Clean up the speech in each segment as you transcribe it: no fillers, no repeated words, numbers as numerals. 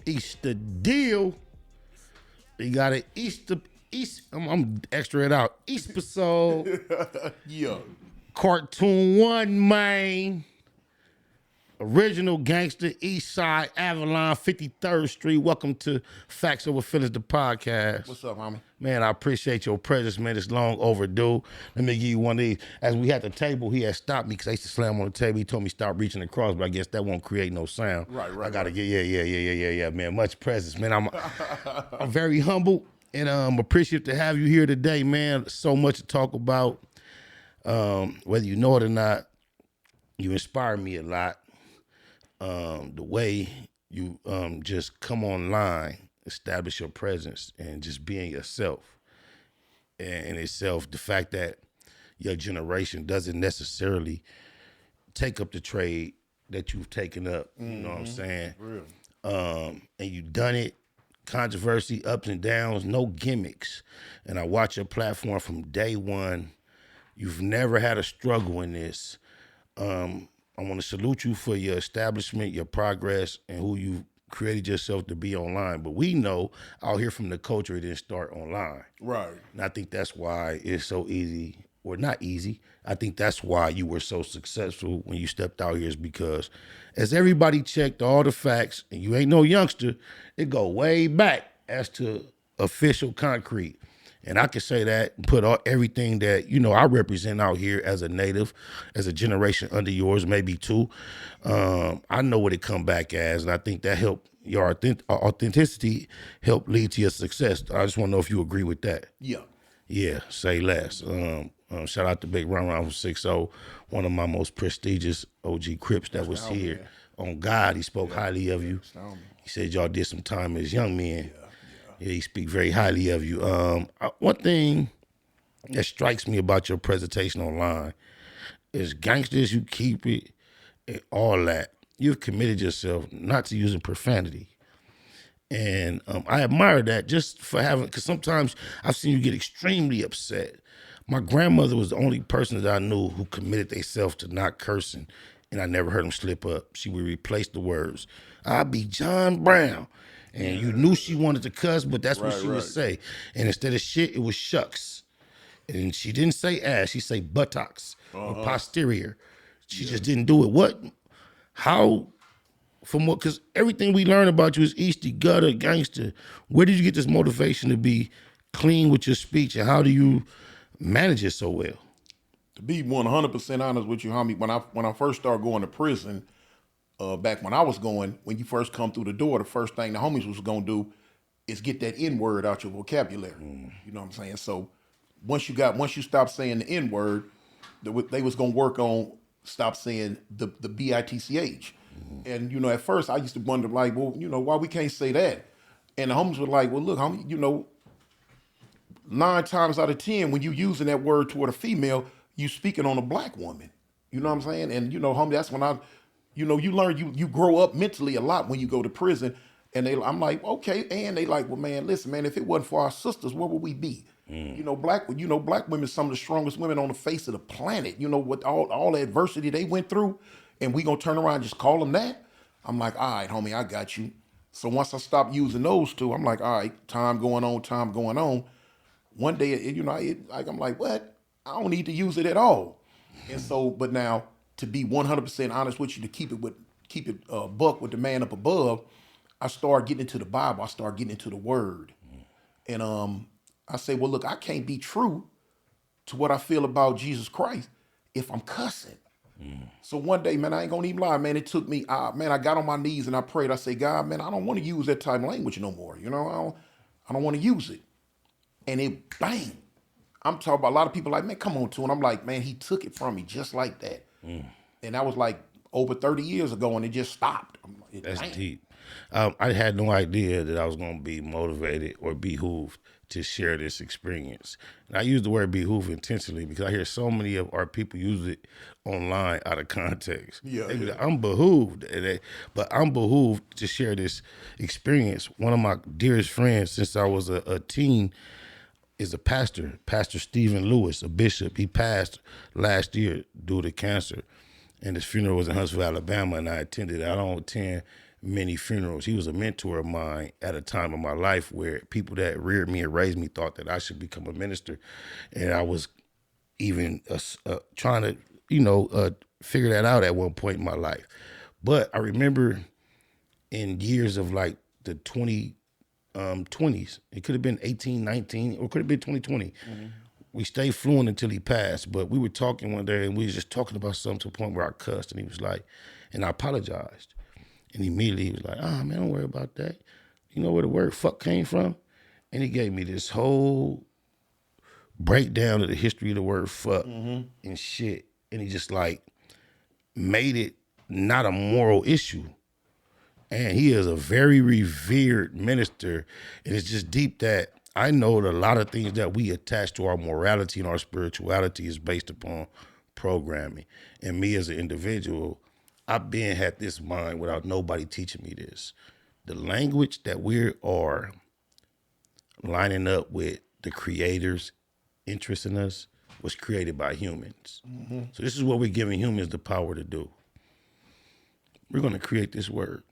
Easter deal. We got an I'm extra it out. East episode. Yeah. Cartoon 1, man. Original gangster, East Side, Avalon, 53rd Street. Welcome to Factz Ova Feelinz, the podcast. What's up, homie? Man, I appreciate your presence, man. It's long overdue. Let me give you one of these. As we had the table, he had stopped me because I used to slam on the table. He told me stop reaching across, but I guess that won't create no sound. Right. I gotta get yeah, man. Much presence, man. I'm very humble and appreciative to have you here today, man. So much to talk about. Whether you know it or not, you inspire me a lot. The way you just come online, establish your presence, and just being yourself. And in itself, the fact that your generation doesn't necessarily take up the trade that you've taken up, you know what I'm saying? Real. And you've done it, controversy, ups and downs, no gimmicks. And I watch your platform from day one. You've never had a struggle in this. I want to salute you for your establishment, your progress, and who you created yourself to be online. But we know out here from the culture, it didn't start online. Right. And I think that's why it's so easy, or not easy. I think that's why you were so successful when you stepped out here, is because as everybody checked all the facts, and you ain't no youngster, it go way back as to official concrete. And I can say that and put everything that, I represent out here as a native, as a generation under yours, maybe two. I know what it come back as, and I think that helped your authenticity help lead to your success. I just want to know if you agree with that. Yeah. Yeah, say less. Shout out to Big Ron from 6-0, one of my most prestigious OG Crips that was here. Man. On God, he spoke highly of you. He said y'all did some time as young men. Yeah, he speak very highly of you. One thing that strikes me about your presentation online is gangsters, you keep it, and all that. You've committed yourself not to using profanity. And I admire that just for having, because sometimes I've seen you get extremely upset. My grandmother was the only person that I knew who committed themselves to not cursing, and I never heard them slip up. She would replace the words. I'll be John Brown. And you knew she wanted to cuss, but that's what she would say. And instead of shit, it was shucks. And she didn't say ass, she say buttocks or posterior. She just didn't do it. Because everything we learn about you is Easty, gutter, gangster. Where did you get this motivation to be clean with your speech, and how do you manage it so well? To be 100% honest with you, homie, when I first started going to prison, back when I was going, when you first come through the door, the first thing the homies was gonna do is get that N-word out your vocabulary. You know what I'm saying? So once you stop saying the N-word, they was gonna work on stop saying the B-I-T-C-H. And at first I used to wonder, like, well, why we can't say that? And the homies were like, well, look, homie, 9 times out of 10, when you using that word toward a female, you speaking on a black woman. You know what I'm saying? And homie, that's when you learn, you grow up mentally a lot when you go to prison. And I'm like, okay. And they like, well, man, listen, man, if it wasn't for our sisters, where would we be? Black women, some of the strongest women on the face of the planet, with all the adversity they went through, and we gonna turn around and just call them that? I'm like, all right, homie, I got you. So once I stopped using those two, I'm like, all right, time going on. One day, I'm like, what? I don't need to use it at all. And so, but now, to be 100% honest with you, to keep it buck with the man up above, I started getting into the Bible. I started getting into the Word, and I say, well, look, I can't be true to what I feel about Jesus Christ if I'm cussing. So one day, man, I ain't gonna even lie, man. It took me, man. I got on my knees and I prayed. I say, God, man, I don't want to use that type of language no more. I don't want to use it. And it, bang. I'm talking about a lot of people like, man, come on, to, and I'm like, man, he took it from me just like that. And that was like over 30 years ago, and it just stopped. That's deep. I had no idea that I was going to be motivated or behooved to share this experience. And I use the word behoove intentionally because I hear so many of our people use it online out of context. Yeah. I'm behooved, but I'm behooved to share this experience. One of my dearest friends since I was a teen is a pastor, Pastor Stephen Lewis, a bishop. He passed last year due to cancer. And his funeral was in Huntsville, Alabama, and I attended. I don't attend many funerals. He was a mentor of mine at a time of my life where people that reared me and raised me thought that I should become a minister. And I was even trying to, figure that out at one point in my life. But I remember in years of like the 20s, it could have been 18, 19, or it could have been 2020. We stayed fluent until he passed, but we were talking one day and we was just talking about something to the point where I cussed, and he was like, and I apologized. And immediately he was like, man, don't worry about that. You know where the word fuck came from? And he gave me this whole breakdown of the history of the word fuck and shit. And he just like made it not a moral issue. And he is a very revered minister. And it's just deep that I know that a lot of things that we attach to our morality and our spirituality is based upon programming. And me as an individual, I've been had this mind without nobody teaching me this. The language that we are lining up with the creator's interest in us was created by humans. So this is what we're giving humans the power to do. We're going to create this word.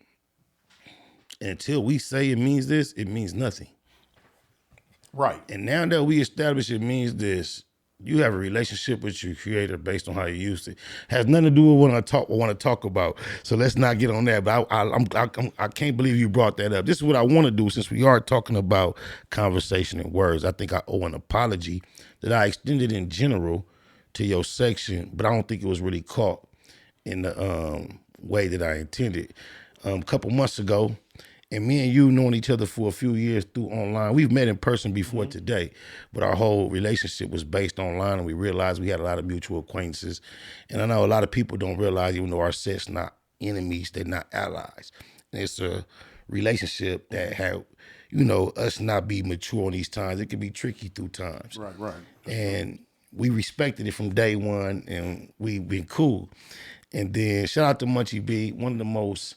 And until we say it means this, it means nothing. Right. And now that we establish it means this, you have a relationship with your creator based on how you used it. Has nothing to do with what I want to talk about. So let's not get on that. But I can't believe you brought that up. This is what I want to do since we are talking about conversation and words. I think I owe an apology that I extended in general to your section, but I don't think it was really caught in the way that I intended. A couple months ago, and me and you knowing each other for a few years through online. We've met in person before today, but our whole relationship was based online, and we realized we had a lot of mutual acquaintances. And I know a lot of people don't realize, even though our set's not enemies, they're not allies. And it's a relationship that have, us not be mature in these times. It can be tricky through times. Right. And we respected it from day one, and we've been cool. And then shout out to Munchie B, one of the most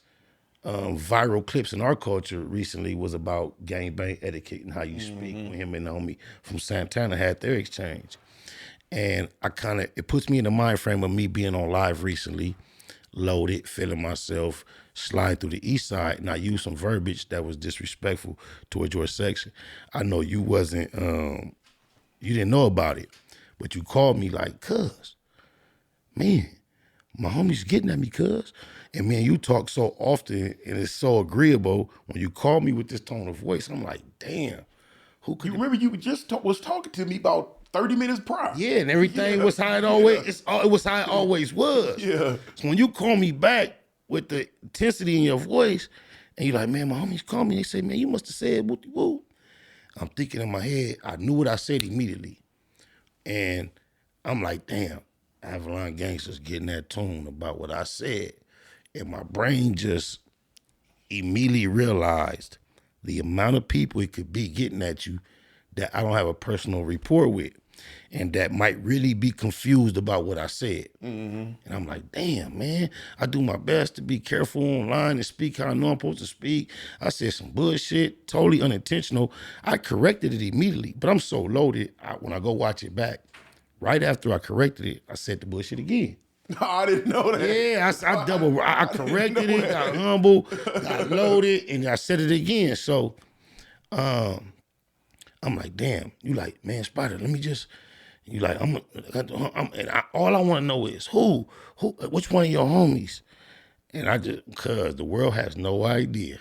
viral clips in our culture recently was about gangbang etiquette and how you speak when him and Naomi from Santana had their exchange. And it puts me in the mind frame of me being on live recently, loaded, feeling myself, sliding through the east side, and I used some verbiage that was disrespectful towards your section. I know you wasn't, you didn't know about it, but you called me like, cuz, man, my homie's getting at me, cuz. And man, you talk so often and it's so agreeable. When you call me with this tone of voice, I'm like, damn. Who could You remember you just was talking to me about 30 minutes prior. Yeah, and everything was how it always it was how it always was. Yeah. So when you call me back with the intensity in your voice, and you're like, man, my homies call me, they say, man, you must have said whoop whoop. I'm thinking in my head, I knew what I said immediately. And I'm like, damn, Avalon Gangster's getting that tune about what I said. And my brain just immediately realized the amount of people it could be getting at you that I don't have a personal rapport with, and that might really be confused about what I said. And I'm like, damn, man, I do my best to be careful online and speak how I know I'm supposed to speak. I said some bullshit, totally unintentional. I corrected it immediately, but I'm so loaded, when I go watch it back, right after I corrected it, I said the bullshit again. I didn't know that. Yeah, I corrected it, got humble, got loaded, and I said it again. So I'm like, damn. You like, man, Spider, let me just, you like, all I want to know is who, which one of your homies? And cause the world has no idea.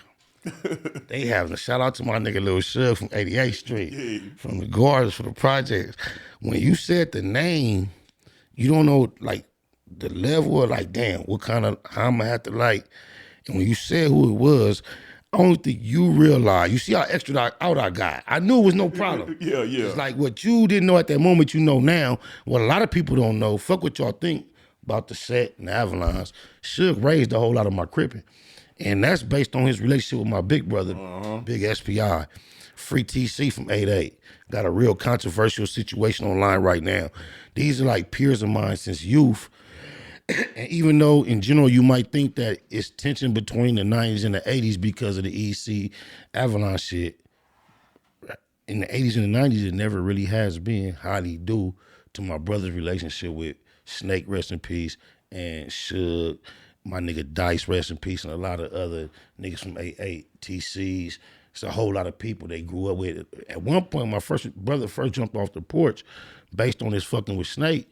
They have, shout out to my nigga Lil Shug from 88th Street, from the guards for the projects. When you said the name, you don't know, like, the level of like, damn, what kind of, how I'm gonna have to like, and when you said who it was, I don't think you realized, you see how extra out I got. I knew it was no problem. Yeah. It's like what you didn't know at that moment, you know now. What a lot of people don't know, fuck what y'all think about the set and the Avalons. Suge raised a whole lot of my cripping. And that's based on his relationship with my big brother, Big SPI. Free TC from 88. Got a real controversial situation online right now. These are like peers of mine since youth. And even though in general you might think that it's tension between the 90s and the 80s because of the EC Avalon shit, in the 80s and the 90s it never really has been highly due to my brother's relationship with Snake, rest in peace, and Suge, my nigga Dice, rest in peace, and a lot of other niggas from AA, TCs. It's a whole lot of people they grew up with. At one point, my brother first jumped off the porch based on his fucking with Snake.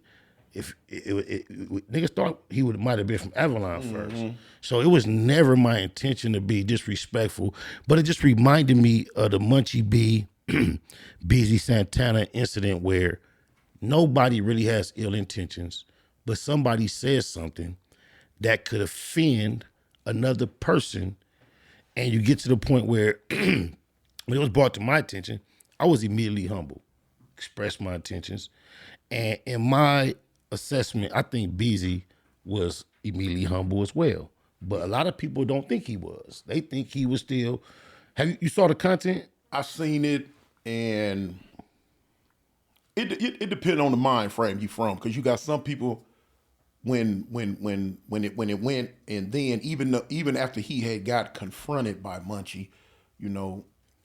If niggas thought he might have been from Avalon first. So it was never my intention to be disrespectful, but it just reminded me of the Munchie B, Beezy Santana incident where nobody really has ill intentions, but somebody says something that could offend another person, and you get to the point where when it was brought to my attention, I was immediately humble, expressed my intentions, and in my assessment, I think Beezy was immediately humble as well. But a lot of people don't think he was. They think he was still. You saw the content? I seen it, and it depends on the mind frame you from, because you got some people when it went, and then even after he had got confronted by Munchie, you know,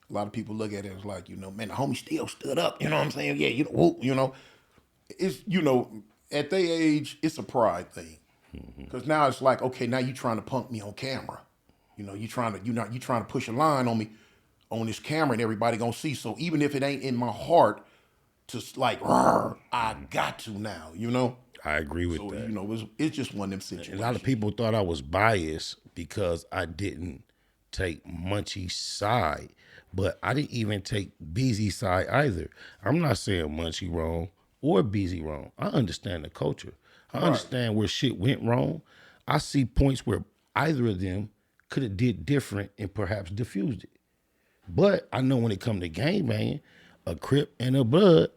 a lot of people look at it as like, you know, man, the homie still stood up. You know what I'm saying? Yeah, it's, you know, at their age, it's a pride thing. Because now it's like, okay, now you trying to punk me on camera. You know, you trying to push a line on me on this camera, and everybody gonna see. So even if it ain't in my heart to like, I got to now, you know? I agree with that. You know, it's just one of them situations. A lot of people thought I was biased because I didn't take Munchie's side, but I didn't even take Beezy's side either. I'm not saying Munchie wrong or Beezy wrong. I understand the culture. I understand where shit went wrong. I see points where either of them could have did different and perhaps diffused it. But I know when it come to gangbanging, a Crip and a Blood,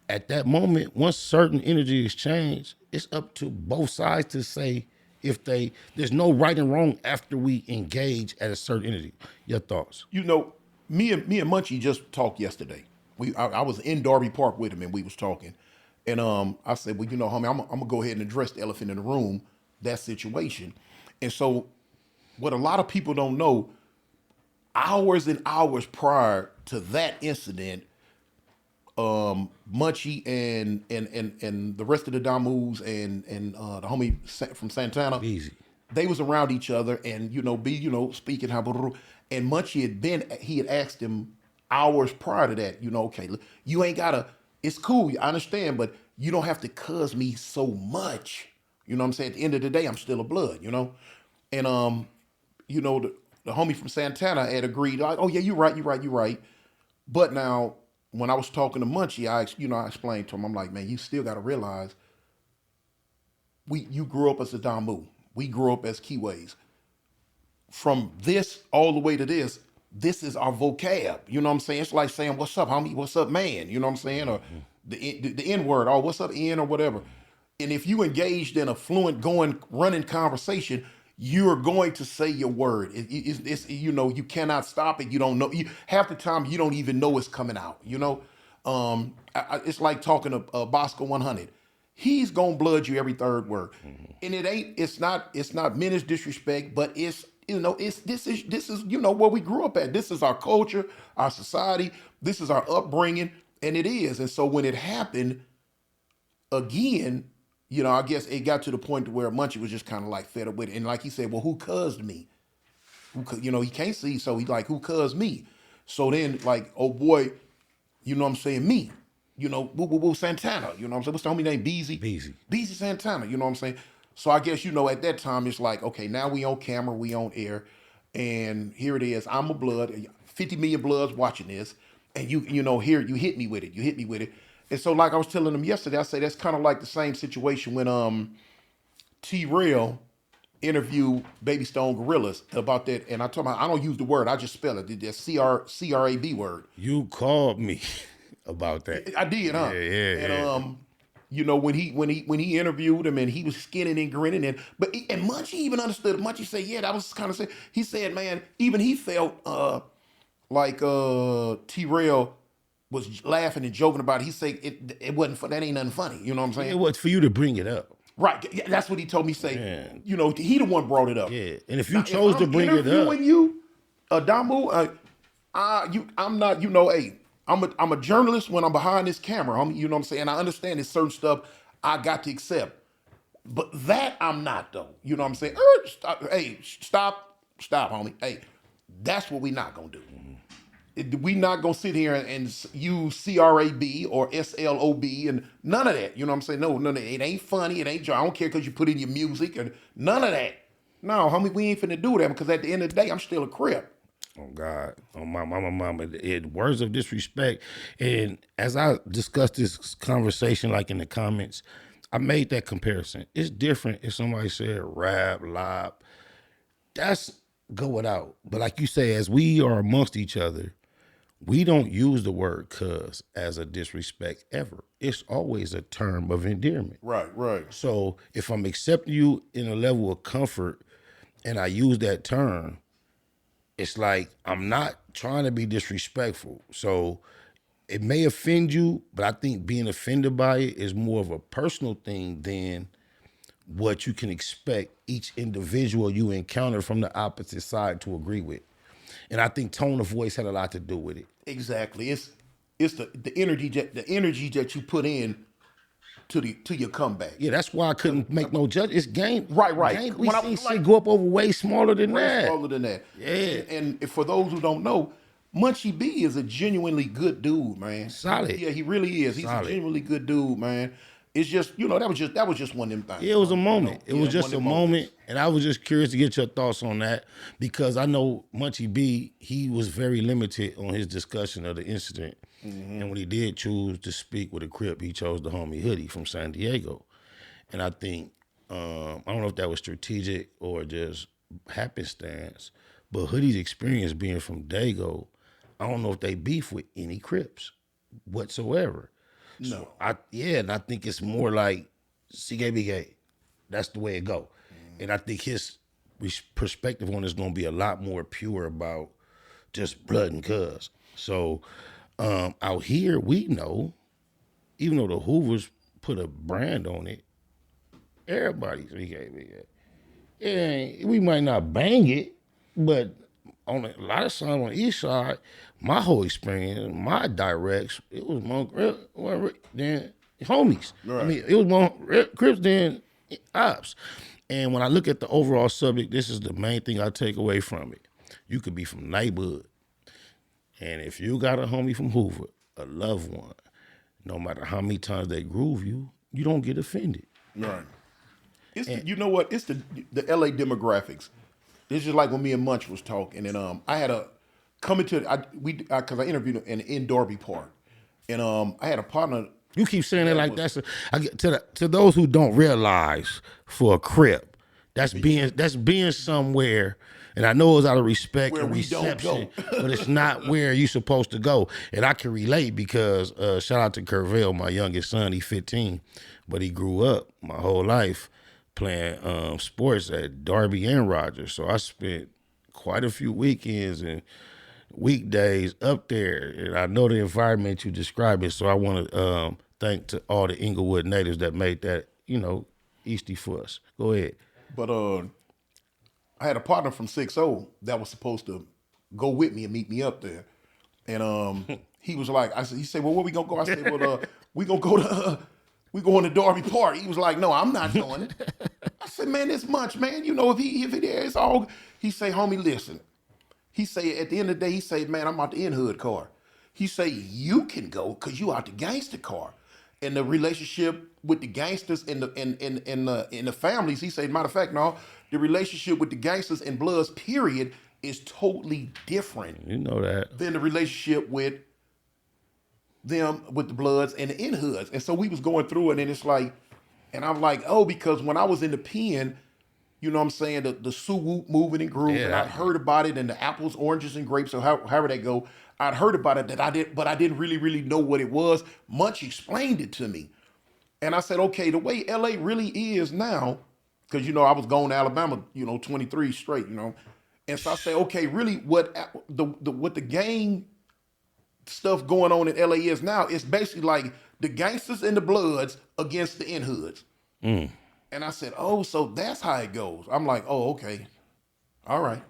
at that moment, once certain energy is changed, it's up to both sides to say there's no right and wrong after we engage at a certain energy. Your thoughts? You know, me and Munchie just talked yesterday. I was in Darby Park with him, and we was talking. And I said, well, you know, homie, I'm gonna go ahead and address the elephant in the room, that situation. And so what a lot of people don't know, hours and hours prior to that incident, Munchie and the rest of the Damus and the homie from Santana, Easy. They was around each other, and you know, speaking how, and Munchie had asked him hours prior to that, you know, okay, look, you ain't gotta, it's cool, I understand, but you don't have to cuz me so much. You know what I'm saying? At the end of the day, I'm still a blood, you know? And you know, the homie from Santana had agreed, like, oh yeah, you're right. But now, when I was talking to Munchie, I explained to him, I'm like, man, you still gotta realize, you grew up as a Damu. We grew up as Kiwis. From this all the way to this is our vocab. You know what I'm saying? It's like saying, what's up, homie? What's up, man? You know what I'm saying? Or the N word, or what's up, N, or whatever. And if you engaged in a fluent, running conversation, you're going to say your word. It's you know, you cannot stop it. You don't know. Half the time, you don't even know it's coming out. You know, it's like talking to Bosco 100. He's gonna blood you every third word, and it's not meant as disrespect, but it's, you know, this is you know, where we grew up at. This is our culture, our society. This is our upbringing, and it is. And so when it happened again, you know, I guess it got to the point where Munchie was just kind of like fed up with it, and like he said, well, who cussed me? You know, he can't see, so he like, who cussed me? So then, like, oh boy, you know what I'm saying, me. You know, Santana, you know what I'm saying? What's the homie name? Beezy Santana, you know what I'm saying? So I guess, you know, at that time, it's like, okay, now we on camera, we on air, and here it is. I'm a blood, 50 million bloods watching this, and you know, here, you hit me with it. And so like I was telling them yesterday, I say that's kind of like the same situation when T-Rail interviewed Baby Stone Gorillas about that, and I told him, I don't use the word, I just spell it, the C-R-A-B word. You called me about that. I did, huh? Yeah. And you know, when he interviewed him, and he was skinning and grinning, and Munchie even understood. Munchie said, yeah, that was kind of, he said, man, even he felt like T-Rail was laughing and joking about it. He said it wasn't, that ain't nothing funny. You know what I'm saying? It was for you to bring it up. Right. Yeah, that's what he told me. Say, man. You know, he the one brought it up. Yeah. And if you chose to bring it up, interviewing you, Adamu, I'm not. You know, hey, I'm a journalist when I'm behind this camera. You know what I'm saying? I understand there's certain stuff I got to accept. But that I'm not though. You know what I'm saying? Stop, hey, stop, homie. Hey, that's what we not gonna do. We not gonna sit here and use CRAB or SLOB and none of that. You know what I'm saying? No, it ain't funny. It ain't. I don't care because you put in your music and none of that. No, homie, we ain't finna do that because at the end of the day, I'm still a Crip. Oh God, oh my mama, words of disrespect. And as I discussed this conversation, like in the comments, I made that comparison. It's different if somebody said rap, lop. That's go without. But like you say, as we are amongst each other, we don't use the word cuz as a disrespect ever. It's always a term of endearment. Right. So if I'm accepting you in a level of comfort and I use that term, it's like I'm not trying to be disrespectful. So it may offend you, but I think being offended by it is more of a personal thing than what you can expect each individual you encounter from the opposite side to agree with. And I think tone of voice had a lot to do with it. Exactly. It's the energy that you put in to your comeback. Yeah, that's why I couldn't make no judgment. It's game. Right. Game, we seen shit go up over way smaller than that. Smaller than that. Yeah. And for those who don't know, Munchie B is a genuinely good dude, man. Solid. Yeah, he really is. He's a genuinely good dude, man. It's just, that was just one of them things. Yeah, it was a moment. It was just a moment. And I was just curious to get your thoughts on that because I know Munchie B, he was very limited on his discussion of the incident. Mm-hmm. And when he did choose to speak with a Crip, he chose the homie Hoodie from San Diego. And I think, I don't know if that was strategic or just happenstance, but Hoodie's experience being from Dago, I don't know if they beef with any Crips whatsoever. No. So and I think it's more like CKBK. That's the way it go. And I think his perspective on it is going to be a lot more pure about just blood and cuz. So out here, we know, even though the Hoovers put a brand on it, everybody's CKBK. Yeah, we might not bang it, but on a lot of times on the east side, my whole experience, my directs, it was more than homies. Right. I mean, it was more Crips than ops. And when I look at the overall subject, this is the main thing I take away from it. You could be from neighborhood, and if you got a homie from Hoover, a loved one, no matter how many times they groove you, you don't get offended. Right. You know what? It's the LA demographics. It's just like when me and Munch was talking, and I had a coming to because I interviewed him in Darby Park, and I had a partner. You keep saying it like that's to those who don't realize for a Crip, that's being somewhere, and I know it's out of respect and reception, but it's not where you're supposed to go. And I can relate because shout out to Curvell, my youngest son, he's 15, but he grew up my whole life playing sports at Darby and Rogers. So I spent quite a few weekends and weekdays up there, and I know the environment you described it. So I want to thank to all the Inglewood natives that made that, easty for us. Go ahead. But I had a partner from 6-0 that was supposed to go with me and meet me up there, and he was like, he said, well, where we gonna go? I said, well, we gonna go to. We going to Darby Park. He was like, no, I'm not doing it. I said, man, it's Munch, man. If he there, it's all. He say, homie, listen. He say, at the end of the day, he say, man, I'm out the in-hood car. He say, you can go because you out the gangster car. And the relationship with the gangsters and the families, he said, matter of fact, no, the relationship with the gangsters and Bloods, period, is totally different. You know that. Than the relationship with them, with the Bloods and the in-hoods. And so we was going through it, and it's like, and I'm like, oh, because when I was in the pen, you know what I'm saying, the Sue-Whoop moving and groove, and I'd heard about it, and the apples, oranges, and grapes, or however that go, I'd heard about it, but I didn't really know what it was. Munch explained it to me. And I said, okay, the way LA really is now, because, I was going to Alabama, 23 straight, And so I say, okay, really what the gang stuff going on in LA is now, it's basically like the gangsters and the Bloods against the in-hoods. And I said, oh, so that's how it goes. I'm like, oh, okay. All right.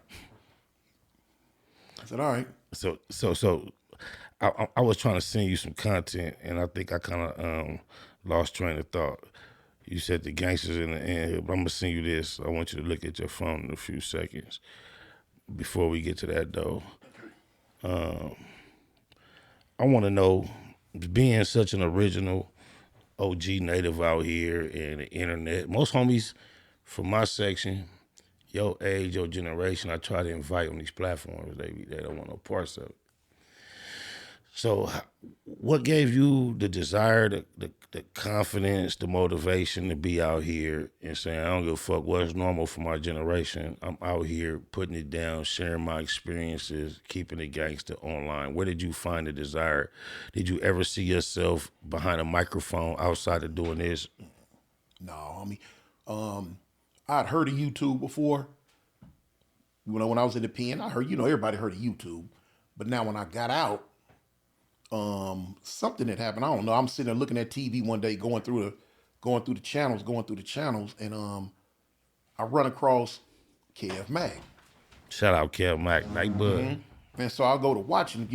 I said, all right. So I was trying to send you some content, and I think I kind of lost train of thought. You said the gangsters in the end, but I'm gonna send you this. I want you to look at your phone in a few seconds before we get to that though. I want to know, being such an original OG native out here in the internet, most homies from my section, your age, your generation, I try to invite on these platforms. They don't want no parts of it. So, what gave you the desire, the confidence, the motivation to be out here and saying, I don't give a fuck what's normal for my generation. I'm out here putting it down, sharing my experiences, keeping it gangster online. Where did you find the desire? Did you ever see yourself behind a microphone outside of doing this? No, homie. I'd heard of YouTube before. When I was in the pen, I heard, everybody heard of YouTube. But now when I got out, something had happened. I don't know. I'm sitting there looking at TV one day, going through the channels, and I run across Kev Mack. Shout out Kev Mack, Night Bud. And so I go to watching,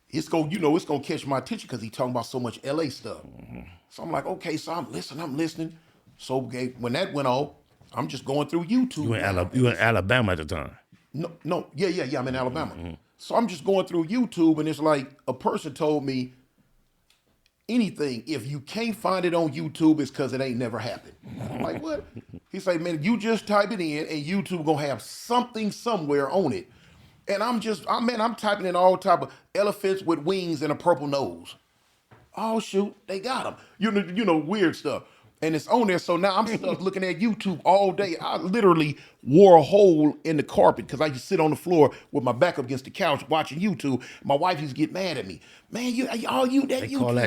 it's gonna catch my attention because he talking about so much LA stuff. So I'm like, okay, so I'm listening. So when that went off, I'm just going through YouTube. You in Alabama at the time? No, yeah, I'm in Alabama. So I'm just going through YouTube, and it's like a person told me, anything, if you can't find it on YouTube, it's because it ain't never happened. I'm like, what? He said, man, you just type it in, and YouTube gonna have something somewhere on it. And I'm typing in all type of elephants with wings and a purple nose. Oh shoot, they got them. You know, weird stuff. And it's on there, so now I'm stuck looking at YouTube all day. I literally wore a hole in the carpet because I used to sit on the floor with my back up against the couch watching YouTube. My wife used to get mad at me. Man, YouTube.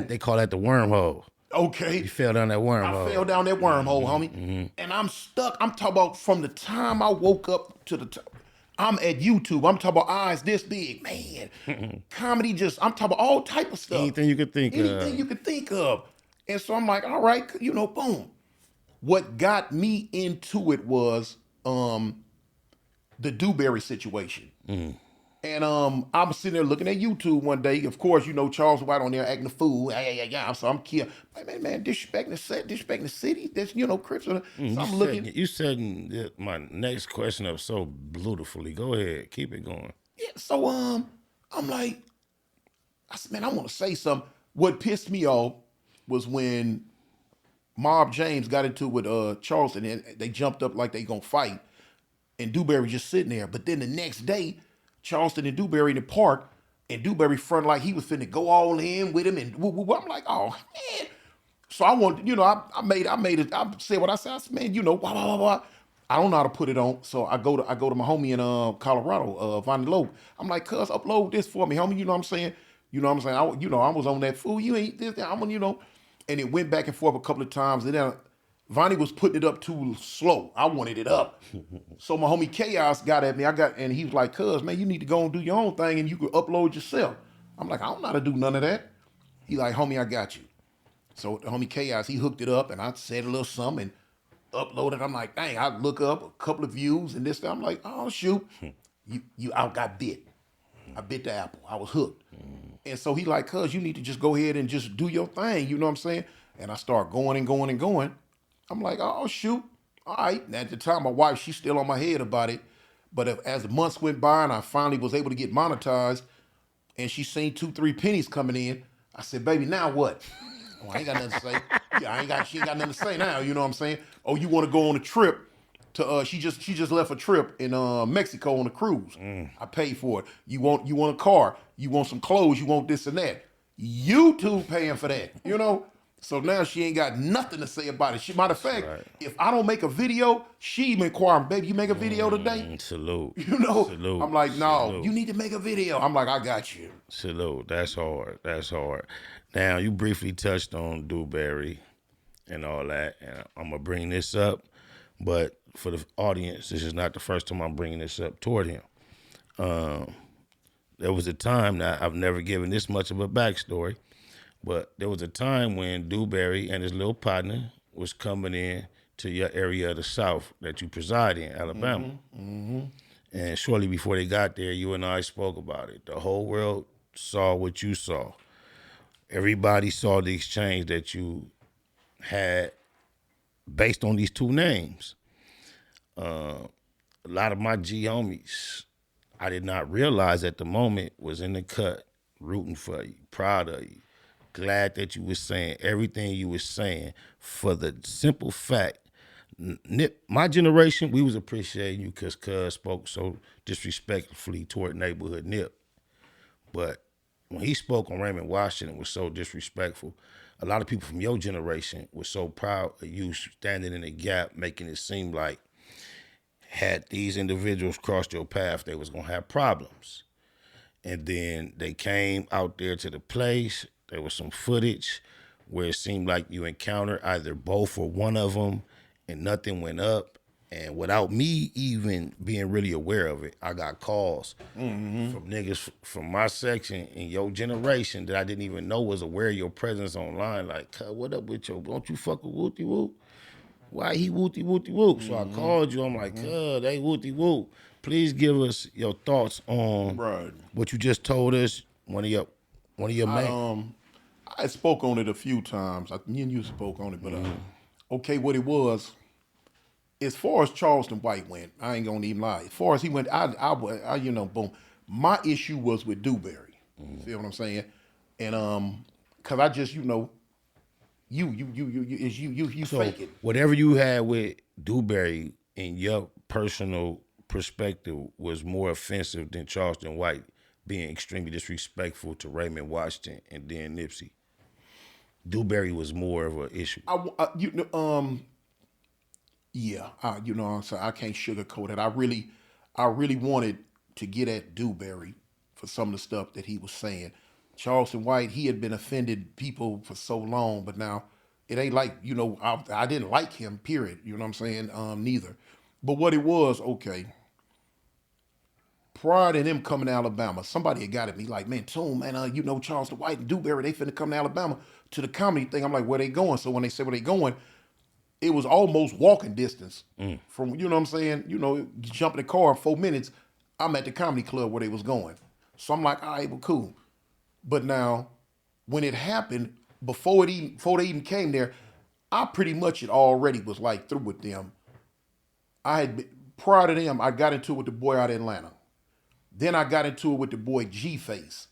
They call that the wormhole. Okay. You fell down that wormhole. I fell down that wormhole, homie. And I'm stuck. I'm talking about from the time I woke up to the time. I'm at YouTube. I'm talking about eyes this big. Man, comedy I'm talking about all type of stuff. Anything you could think of. And so I'm like, all right, boom. What got me into it was the Dewberry situation. And I was sitting there looking at YouTube one day. Of course, Charleston White on there acting a fool. Yeah. So I'm killed. Man, disrespecting the city. That's, Crips. So I'm looking. You setting my next question up so beautifully. Go ahead. Keep it going. Yeah, so I'm like, I said, man, I want to say something. What pissed me off was when Mob James got into it with Charleston, and they jumped up like they gonna fight, and Dewberry just sitting there. But then the next day, Charleston and Dewberry in the park, and Dewberry front like he was finna go all in with him, and I'm like, oh man. So I wanted, I made it. I said what I said. I said, man, blah blah blah blah. I don't know how to put it on, so I go to my homie in Colorado, Vonnie Loc. I'm like, cuz, upload this for me, homie. You know what I'm saying? I was on that fool. You ain't this, that. And it went back and forth a couple of times. And then Vonnie was putting it up too slow. I wanted it up. So my homie Chaos got at me. And he was like, cuz, man, you need to go and do your own thing and you could upload yourself. I'm like, I don't know how to do none of that. He like, homie, I got you. So the homie Chaos, he hooked it up and I said a little something and uploaded. I'm like, dang, I look up a couple of views and this. I'm like, oh, shoot. I got bit. I bit the apple. I was hooked. And so he like, cuz, you need to just go ahead and just do your thing. You know what I'm saying? And I start going and going and going. I'm like, oh, shoot. All right. And at the time, my wife, she's still on my head about it. But as the months went by and I finally was able to get monetized and she seen 2-3 pennies coming in, I said, baby, now what? Oh, I ain't got nothing to say. Yeah, she ain't got nothing to say now. You know what I'm saying? Oh, you want to go on a trip? She just left a trip in Mexico on a cruise. I paid for it. You want a car? You want some clothes? You want this and that? YouTube paying for that, So now she ain't got nothing to say about it. Matter of fact, if I don't make a video, she inquiring, baby, you make a video today? Salute. Salute. I'm like, no, you need to make a video. I'm like, I got you. Salute. That's hard. Now, you briefly touched on Dewberry and all that, and I'm going to bring this up, but for the audience, this is not the first time I'm bringing this up toward him. There was a time, now I've never given this much of a backstory, but there was a time when Dewberry and his little partner was coming in to your area of the South that you preside in, Alabama. And shortly before they got there, you and I spoke about it. The whole world saw what you saw. Everybody saw the exchange that you had based on these two names. A lot of my G homies, I did not realize at the moment was in the cut, rooting for you, proud of you, glad that you was saying everything you was saying for the simple fact, Nip, my generation, we was appreciating you because Cuz spoke so disrespectfully toward neighborhood Nip. But when he spoke on Raymond Washington, it was so disrespectful. A lot of people from your generation were so proud of you standing in the gap, making it seem like had these individuals crossed your path, they was gonna have problems. And then they came out there to the place. There was some footage where it seemed like you encountered either both or one of them, and nothing went up. And without me even being really aware of it, I got calls from niggas from my section in your generation that I didn't even know was aware of your presence online. Like, "Cuz, what up with your, don't you fuck with Wooty Whoop? Why he Wooty Wooty Whoop?" So I called you. I'm like, "Cuz, they Wooty Whoop. Please give us your thoughts on what you just told us. One of your main." I spoke on it a few times. Me and you spoke on it, but okay, what it was. As far as Charleston White went, I ain't gonna even lie. As far as he went, I you know, boom. My issue was with Dewberry. See what I'm saying? And cause I just, you know, you So fake it. whatever you had with Dewberry in your personal perspective was more offensive than Charleston White being extremely disrespectful to Raymond Washington and then Nipsey. Dewberry was more of an issue. Yeah, you know what I'm saying? I can't sugarcoat it. I really wanted to get at Dewberry for some of the stuff that he was saying. Charleston White, he had been offended people for so long, but now it ain't like, you know, I didn't like him, period. You know what I'm saying? Neither. But what it was, okay, prior to them coming to Alabama, somebody had got at me like, "Man, Toon, man, you know, Charleston White and Dewberry, they finna come to Alabama to the comedy thing." I'm like, "Where they going?" So when they said where they going, it was almost walking distance from, you know what I'm saying? You know, you jump in the car in 4 minutes, I'm at the comedy club where they was going. So I'm like, all right, well, cool. But now, when it happened, before they even came there, I pretty much had already was like through with them. Prior to them, I got into it with the boy out of Atlanta. Then I got into it with the boy G-Face.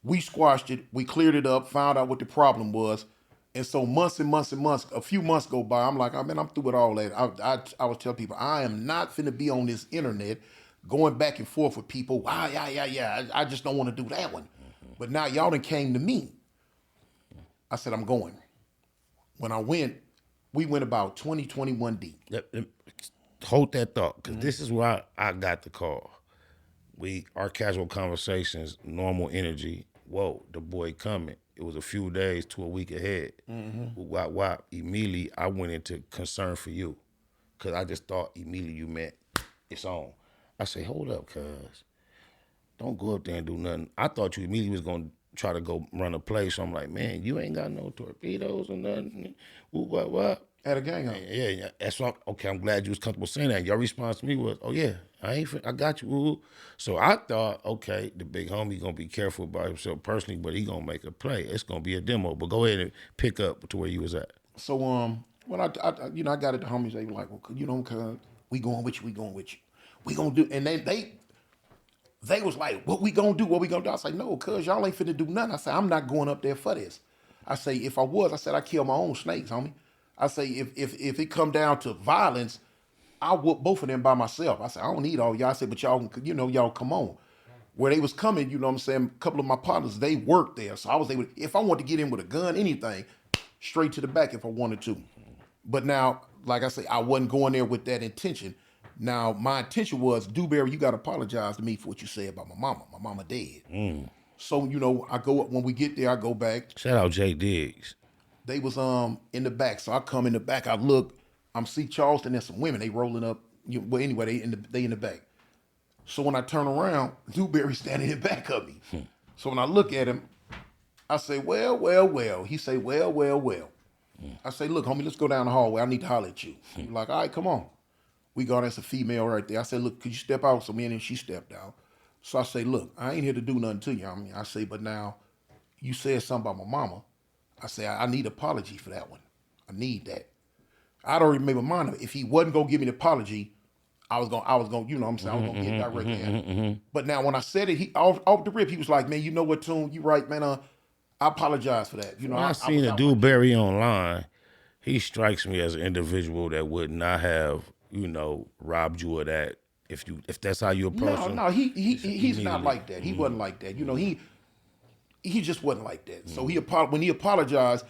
We squashed it, we cleared it up, found out what the problem was. And so months and months and months, a few months go by. I'm like, oh, man, I'm through with all that. I was telling people, I am not finna be on this internet going back and forth with people. Wow, yeah. I just don't want to do that one. But now y'all done came to me. I said, I'm going. When I went, we went about 20, 21 deep. Hold that thought, because this is why I got the call. Our casual conversations, normal energy. Whoa, the boy coming. It was a few days to a week ahead. Wop. Immediately, I went into concern for you, because I just thought immediately you meant it's on. I say, hold up, cuz. Don't go up there and do nothing. I thought you immediately was going to try to go run a play. So I'm like, man, you ain't got no torpedoes or nothing. What? At a gang house. Yeah. That's why. Okay, I'm glad you was comfortable saying that. Your response to me was, "Oh yeah, I got you." Ooh. So I thought, okay, the big homie gonna be careful about himself personally, but he gonna make a play. It's gonna be a demo. But go ahead and pick up to where you was at. So when I got it, the homies, they were like, well, you know, cuz we going with you. We gonna do, and they was like, what we gonna do? I was like, no, cuz y'all ain't finna do nothing. I said, I'm not going up there for this. I say, if I was, I said, I kill my own snakes, homie. I say, if it come down to violence, I'll whoop both of them by myself. I said, I don't need all y'all. I said, but y'all, you know, y'all come on. Where they was coming, you know what I'm saying, a couple of my partners, they worked there. So I was able, if I wanted to get in with a gun, anything, straight to the back if I wanted to. But now, like I say, I wasn't going there with that intention. Now, my intention was, Dewberry, you got to apologize to me for what you said about my mama. My mama dead. So, you know, I go, when we get there, I go back. Shout out Jay Diggs. They was in the back. So I come in the back, I look, I'm see Charleston and some women, they rolling up. Well, anyway, they in the back. So when I turn around, Dewberry standing in back of me. So when I look at him, I say, well. He say, well. I say, look, homie, let's go down the hallway. I need to holler at you. He's like, all right, come on. We go, that's a female right there. I said, look, could you step out? So me and him, she stepped out. So I say, look, I ain't here to do nothing to you. I mean, I say, but now you said something about my mama. I say, I need apology for that one. I need that. I'd already made my mind up. If he wasn't gonna give me the apology, I was gonna, you know what I'm saying, I was gonna get directly at him. But now when I said it, he off the rip, he was like, man, you know what, Tune, you right, man. I apologize for that. You know, When I seen a Dewberry online, he strikes me as an individual that would not have, you know, robbed you of that if that's how you approach him. No, he's not like that. He wasn't like that. You know, he just wasn't like that. So when he apologized,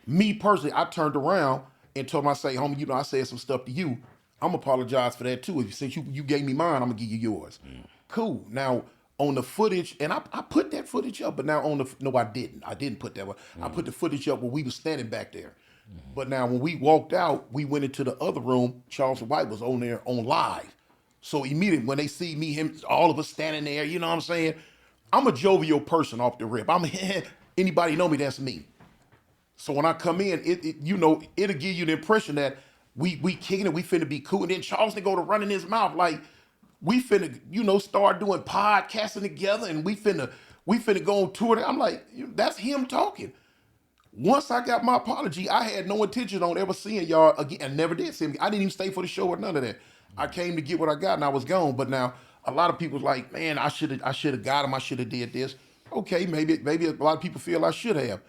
me personally, I turned around and told him, I say, homie, you know, I said some stuff to you. I'm apologize for that too. Since you gave me mine, I'm gonna give you yours. Cool. Now on the footage, and I put that footage up, but now no, I didn't. I didn't put that one. I put the footage up where we were standing back there. But now when we walked out, we went into the other room. Charleston White was on there on live. So immediately when they see me, him, all of us standing there, you know what I'm saying? I'm a jovial person off the rip. Anybody know me, that's me. So when I come in, it'll give you the impression that we kicking it, we finna be cool. And then Charleston go to running his mouth like we finna, start doing podcasting together and we finna go on tour. I'm like, that's him talking. Once I got my apology, I had no intention on ever seeing y'all again. I never did see him. I didn't even stay for the show or none of that. I came to get what I got and I was gone. But now a lot of people's like, man, I should have got him. I should have did this. Okay, maybe a lot of people feel I should have.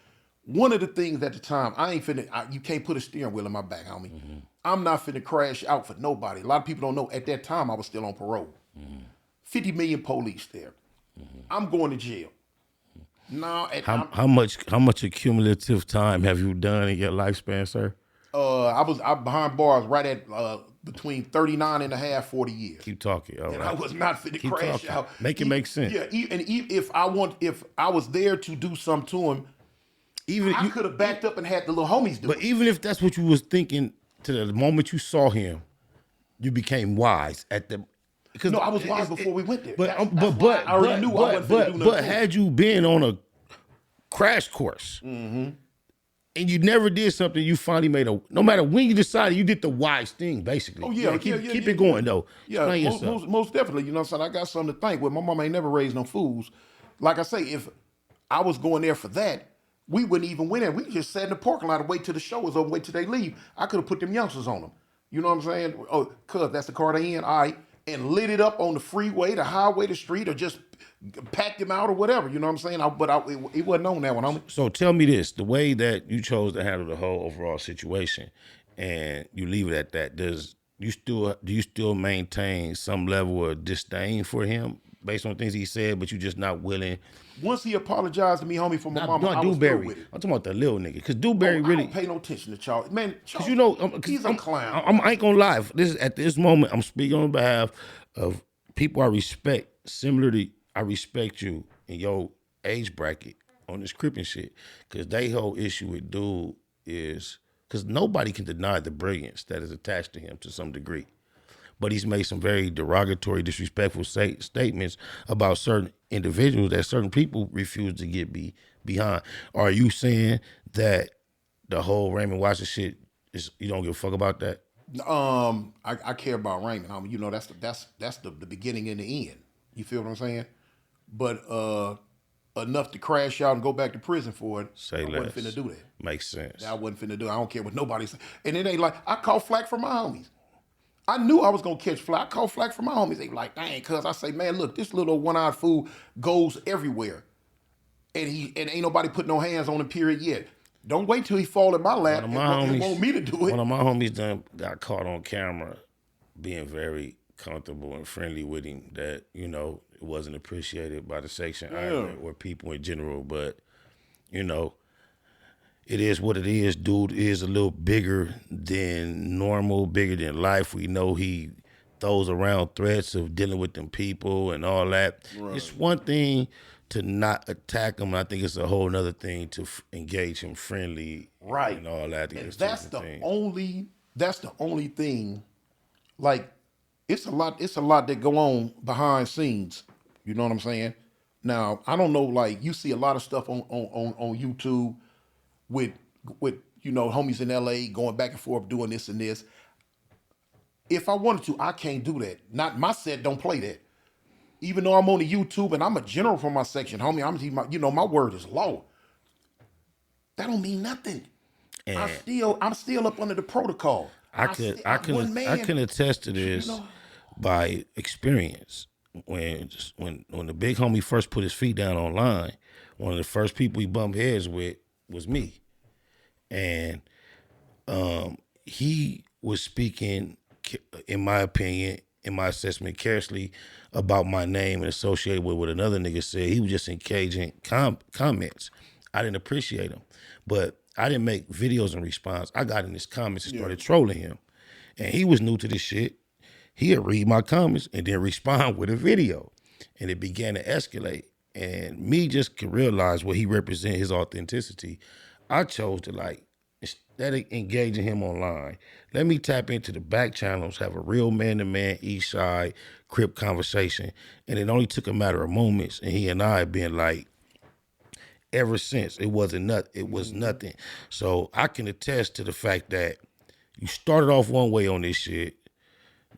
One of the things at the time, you can't put a steering wheel in my back, homie. I'm not finna crash out for nobody. A lot of people don't know, at that time, I was still on parole. 50 million police there. I'm going to jail. No, how much accumulative time have you done in your lifespan, sir? I'm behind bars right at between 39 and a half, 40 years. Keep talking. All and right. I was not fit to crash talking. out. Make it make sense. Yeah, and if I was there to do something to him, I could have backed up and had the little homies do it. But even if that's what you was thinking, to the moment you saw him, you became wise at the. Because no, I was wise before we went there. But I already knew I wasn't finna do nothing. But had you been on a crash course, and you never did something, you finally made no matter when you decided, you did the wise thing, basically. Oh yeah, keep it going though. Yeah, most definitely. You know what I'm saying? I got something to thank. Well, my mama ain't never raised no fools. Like I say, if I was going there for that, we wouldn't even win there. We just sat in the parking lot and wait till the show was over, wait till they leave. I could have put them youngsters on them. You know what I'm saying? Oh, cuz that's the car they in, all right. And lit it up on the freeway, the highway, the street, or just packed them out or whatever. You know what I'm saying? It wasn't on that one, homie. So tell me this, the way that you chose to handle the whole overall situation and you leave it at that, do you still maintain some level of disdain for him based on things he said, but you just not willing? Once he apologized to me, homie, for my mama, I was through with it. I'm talking about the little nigga, because Dewberry really. I don't pay no attention to Charles. Man, Charles, he's a I clown. ain't gonna lie. At this moment, I'm speaking on behalf of people I respect. Similarly, I respect you in your age bracket on this Crippin' shit, because they whole issue with dude is because nobody can deny the brilliance that is attached to him to some degree. But he's made some very derogatory, disrespectful statements about certain individuals that certain people refuse to get behind. Are you saying that the whole Raymond Watson shit is, you don't give a fuck about that? I care about Raymond, homie. You know, that's the beginning and the end. You feel what I'm saying? But enough to crash out and go back to prison for it. Say I less. wasn't finna do that. Makes sense. I wasn't finna do it. I don't care what nobody say. And it ain't like I caught flack from my homies. I knew I was gonna catch flack. I caught flack from my homies. They like, dang, cuz I say, man, look, this little one-eyed fool goes everywhere. And ain't nobody put no hands on him, period, yet. Don't wait till he fall in my lap and want me to do it. One of my homies got caught on camera being very comfortable and friendly with him, that, you know, it wasn't appreciated by the section or people in general. But, you know, it is what it is. Dude is a little bigger than normal, bigger than life. We know he throws around threats of dealing with them people and all that. Right. It's one thing to not attack him. I think it's a whole other thing to engage him friendly, right, and all that. And that's the only thing. Like, it's a lot that go on behind scenes. You know what I'm saying? Now, I don't know. Like, you see a lot of stuff on YouTube with you know, homies in LA going back and forth doing this and this. If I wanted to, I can't do that. Not my set don't play that. Even though I'm on the YouTube and I'm a general for my section, homie, my word is law. That don't mean nothing. And I'm still up under the protocol. I can attest to this by experience. When the big homie first put his feet down online, one of the first people he bumped heads with was me, and he was speaking, in my opinion, in my assessment, carelessly about my name and associated with what another nigga said. He was just engaging comments. I didn't appreciate him, but I didn't make videos in response. I got in his comments and started trolling him, and he was new to this shit. He'd read my comments and then respond with a video, and it began to escalate. And me just could realize what he represent, his authenticity. I chose to, like, instead of engaging him online, let me tap into the back channels, have a real man-to-man East Side Crip conversation. And it only took a matter of moments, and he and I have been like, ever since, it was nothing. So I can attest to the fact that you started off one way on this shit,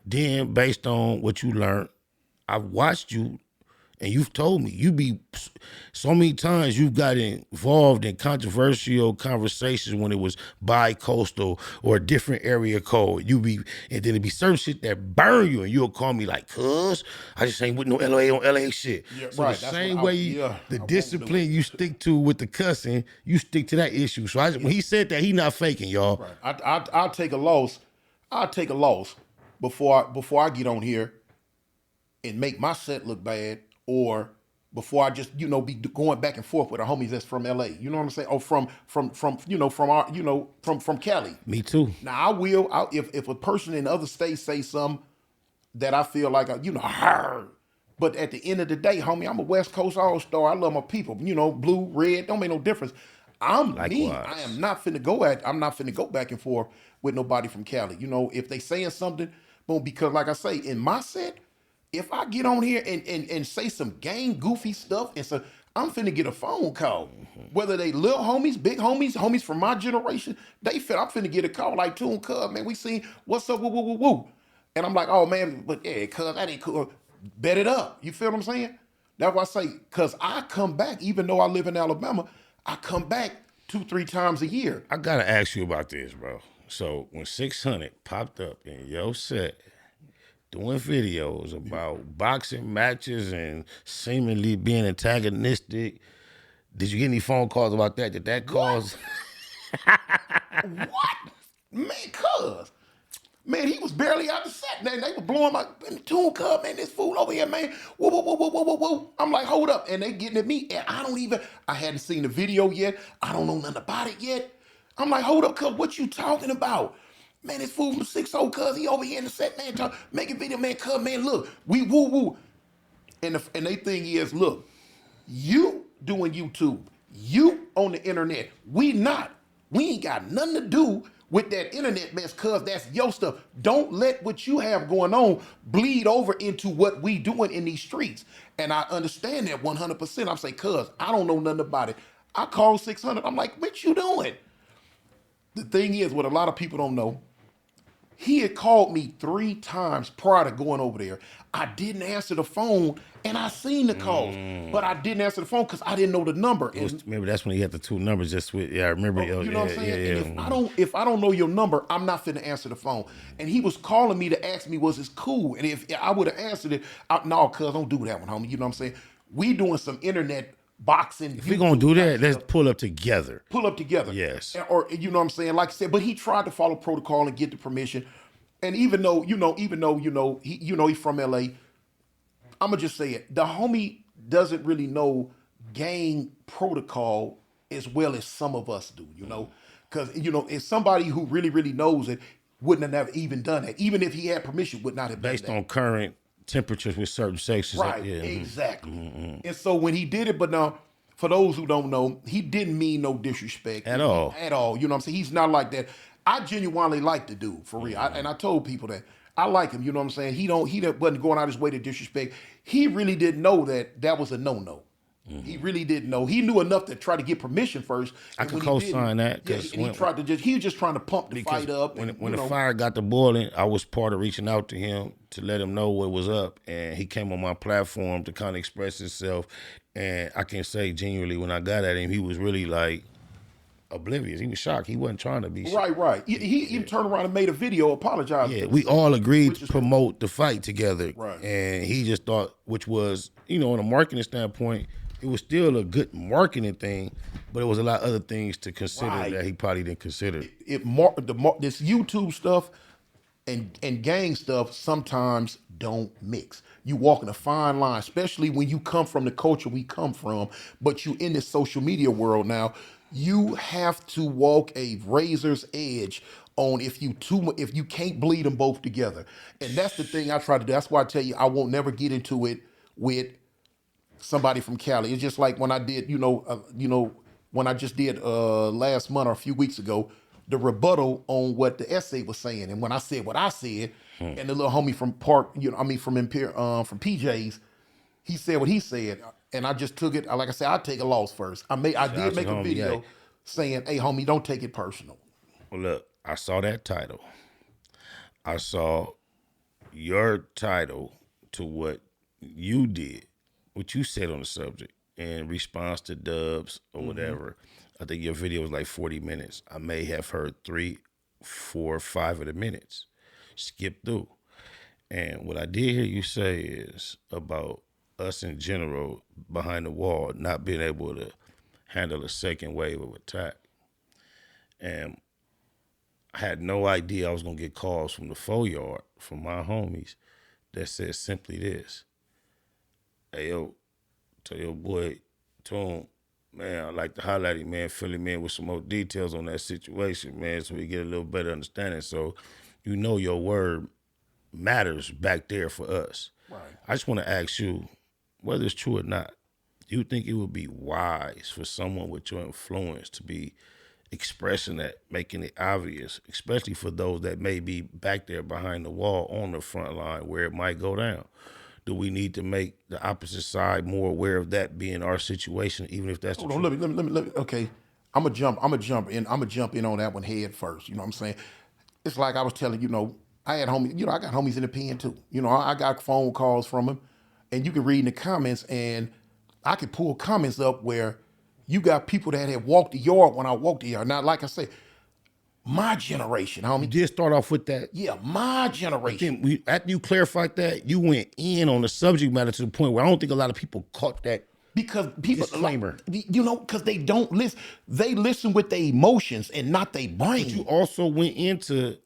then based on what you learned, I've watched you. And you've told me, you be so many times you've got involved in controversial conversations when it was bi-coastal or a different area code. And then it'd be certain shit that burn you, and you'll call me like, cuz, I just ain't with no LA on LA shit. Yeah, so right, the same way the discipline you stick to with the cussing, you stick to that issue. So when he said that, he not faking, y'all. Right. I'll take a loss. I'll take a loss before I get on here and make my set look bad. Or before I just, be going back and forth with our homies that's from LA. You know what I'm saying? Or from Cali. Me too. Now if a person in other states say something that I feel like, but at the end of the day, homie, I'm a West Coast all-star. I love my people. Blue, red, don't make no difference. I'm me. I am not finna go back and forth with nobody from Cali. If they saying something, boom, because like I say, in my set, if I get on here and say some gang goofy stuff, I'm finna get a phone call. Whether they little homies, big homies from my generation, I'm finna get a call like, Tune, cuz, man, we seen what's up, woo. And I'm like, oh man, but yeah, cuz, that ain't cool. Bet it up. You feel what I'm saying? That's why I say, cuz I come back, even though I live in Alabama, I come back 2-3 times a year. I gotta ask you about this, bro. So when 600 popped up in your set, doing videos about boxing matches and seemingly being antagonistic, did you get any phone calls about that? Did that cause? What? Man, cuz. Man, he was barely out the set. They were blowing my Tune, cuz, man, this fool over here, man. Whoa. I'm like, hold up. And they getting at me. And I hadn't seen the video yet. I don't know nothing about it yet. I'm like, hold up, cuz, what you talking about? Man, this fool from 6-0, cuz, he over here in the set, man, making video, man, cuz, man, look, we woo. And they thing is, look, you doing YouTube, you on the internet, we not. We ain't got nothing to do with that internet mess, cuz that's your stuff. Don't let what you have going on bleed over into what we doing in these streets. And I understand that 100%. I'm saying, cuz, I don't know nothing about it. I called 600. I'm like, what you doing? The thing is, what a lot of people don't know, he had called me 3 times prior to going over there. I didn't answer the phone, and I seen the calls, but I didn't answer the phone because I didn't know the number. Maybe that's when he had the 2 numbers just with. Yeah, I remember. You know what I'm saying? Yeah. And if I don't know your number, I'm not finna answer the phone. And he was calling me to ask me, was this cool? And if I would have answered it, no, cuz, don't do that one, homie. You know what I'm saying? We doing some internet boxing. If we're gonna do that, let's pull up together. Yes. Or you know what I'm saying? Like I said, but he tried to follow protocol and get the permission. And even though he's from LA, I'ma just say it. The homie doesn't really know gang protocol as well as some of us do, Because if somebody who really, really knows it wouldn't have even done that. Even if he had permission, would not have done that. Based on current temperatures with certain sections. Right, exactly. And so when he did it, but now, for those who don't know, he didn't mean no disrespect. At all. You know what I'm saying? He's not like that. I genuinely like the dude, for real. And I told people that. I like him, you know what I'm saying? He wasn't going out his way to disrespect. He really didn't know that was a no-no. He really didn't know. He knew enough to try to get permission first. I can co-sign that. He was just trying to pump the fight up. When the fire got to boiling, I was part of reaching out to him to let him know what was up. And he came on my platform to kind of express himself. And I can say genuinely, when I got at him, he was really like, oblivious. He was shocked. He wasn't trying to be Right. He even turned around and made a video apologizing. Yeah, we all agreed to is promote the fight together. Right. And he just thought, which was, on a marketing standpoint, it was still a good marketing thing, but it was a lot of other things to consider that he probably didn't consider. This YouTube stuff and gang stuff sometimes don't mix. You walking a fine line, especially when you come from the culture we come from, but you in this social media world now. You have to walk a razor's edge on if you can't bleed them both together. And that's the thing I try to do. That's why I tell you I won't never get into it with somebody from Cali. It's just like when I did, when I just did last month or a few weeks ago, the rebuttal on what the essay was saying. And when I said what I said, and the little homie from from PJ's, he said what he said, and I just took it. Like I said, I take a loss first. I did make a video saying, "Hey, homie, don't take it personal." Well, look, I saw that title. I saw your title to what you did, what you said on the subject in response to Dubs or whatever. I think your video was like 40 minutes. I may have heard 3, 4, 5 of the minutes. Skip through. And what I did hear you say is about us in general behind the wall not being able to handle a second wave of attack. And I had no idea I was going to get calls from the 4-yard, from my homies, that said simply this. Hey, yo, tell your boy, Toon, man, I'd like to highlight him, man, fill him in with some more details on that situation, man, so we get a little better understanding. So your word matters back there for us. Right. I just want to ask you, whether it's true or not, do you think it would be wise for someone with your influence to be expressing that, making it obvious, especially for those that may be back there behind the wall on the front line where it might go down? Do we need to make the opposite side more aware of that being our situation, even if that's the truth? Let me. Okay, I'm gonna jump in on that one head first. You know what I'm saying? It's like I was telling I had homies. I got homies in the pen too. I got phone calls from them, and you can read in the comments, and I could pull comments up where you got people that had walked the yard when I walked the yard. Now, like I say, my generation, homie. You did start off with that. Yeah, my generation. After you clarified that, you went in on the subject matter to the point where I don't think a lot of people caught that. Because people, disclaimer. Because they don't listen. They listen with their emotions and not their brain. But you also went into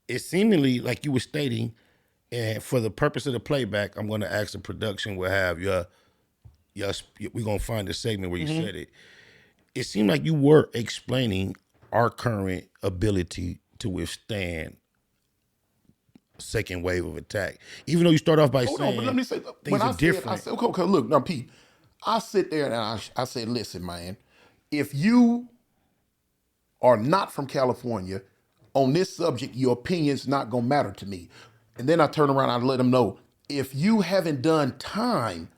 it seemingly like you were stating, and for the purpose of the playback, I'm going to ask the production will have we're going to find the segment where you said it. It seemed like you were explaining our current ability to withstand second wave of attack. Even though you start off by saying but let me say, things are different. I said, okay, look, now, Pete, I sit there and I said, listen, man, if you are not from California, on this subject, your opinion's not going to matter to me. And then I turn around and I let them know, if you haven't done time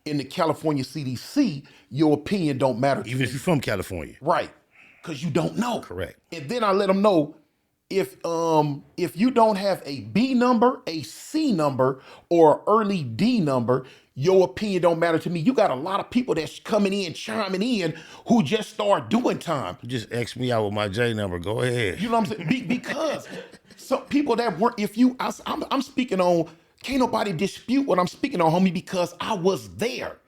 in the California CDC, your opinion don't matter to me. Even if you're from California. Right, because you don't know. Correct. And then I let them know, if you don't have a B number, a C number, or early D number, your opinion don't matter to me. You got a lot of people that's coming in, chiming in, who just start doing time. You just X me out with my J number. Go ahead. You know what I'm saying? Because some people that weren't, I'm speaking on, can't nobody dispute what I'm speaking on, homie, because I was there.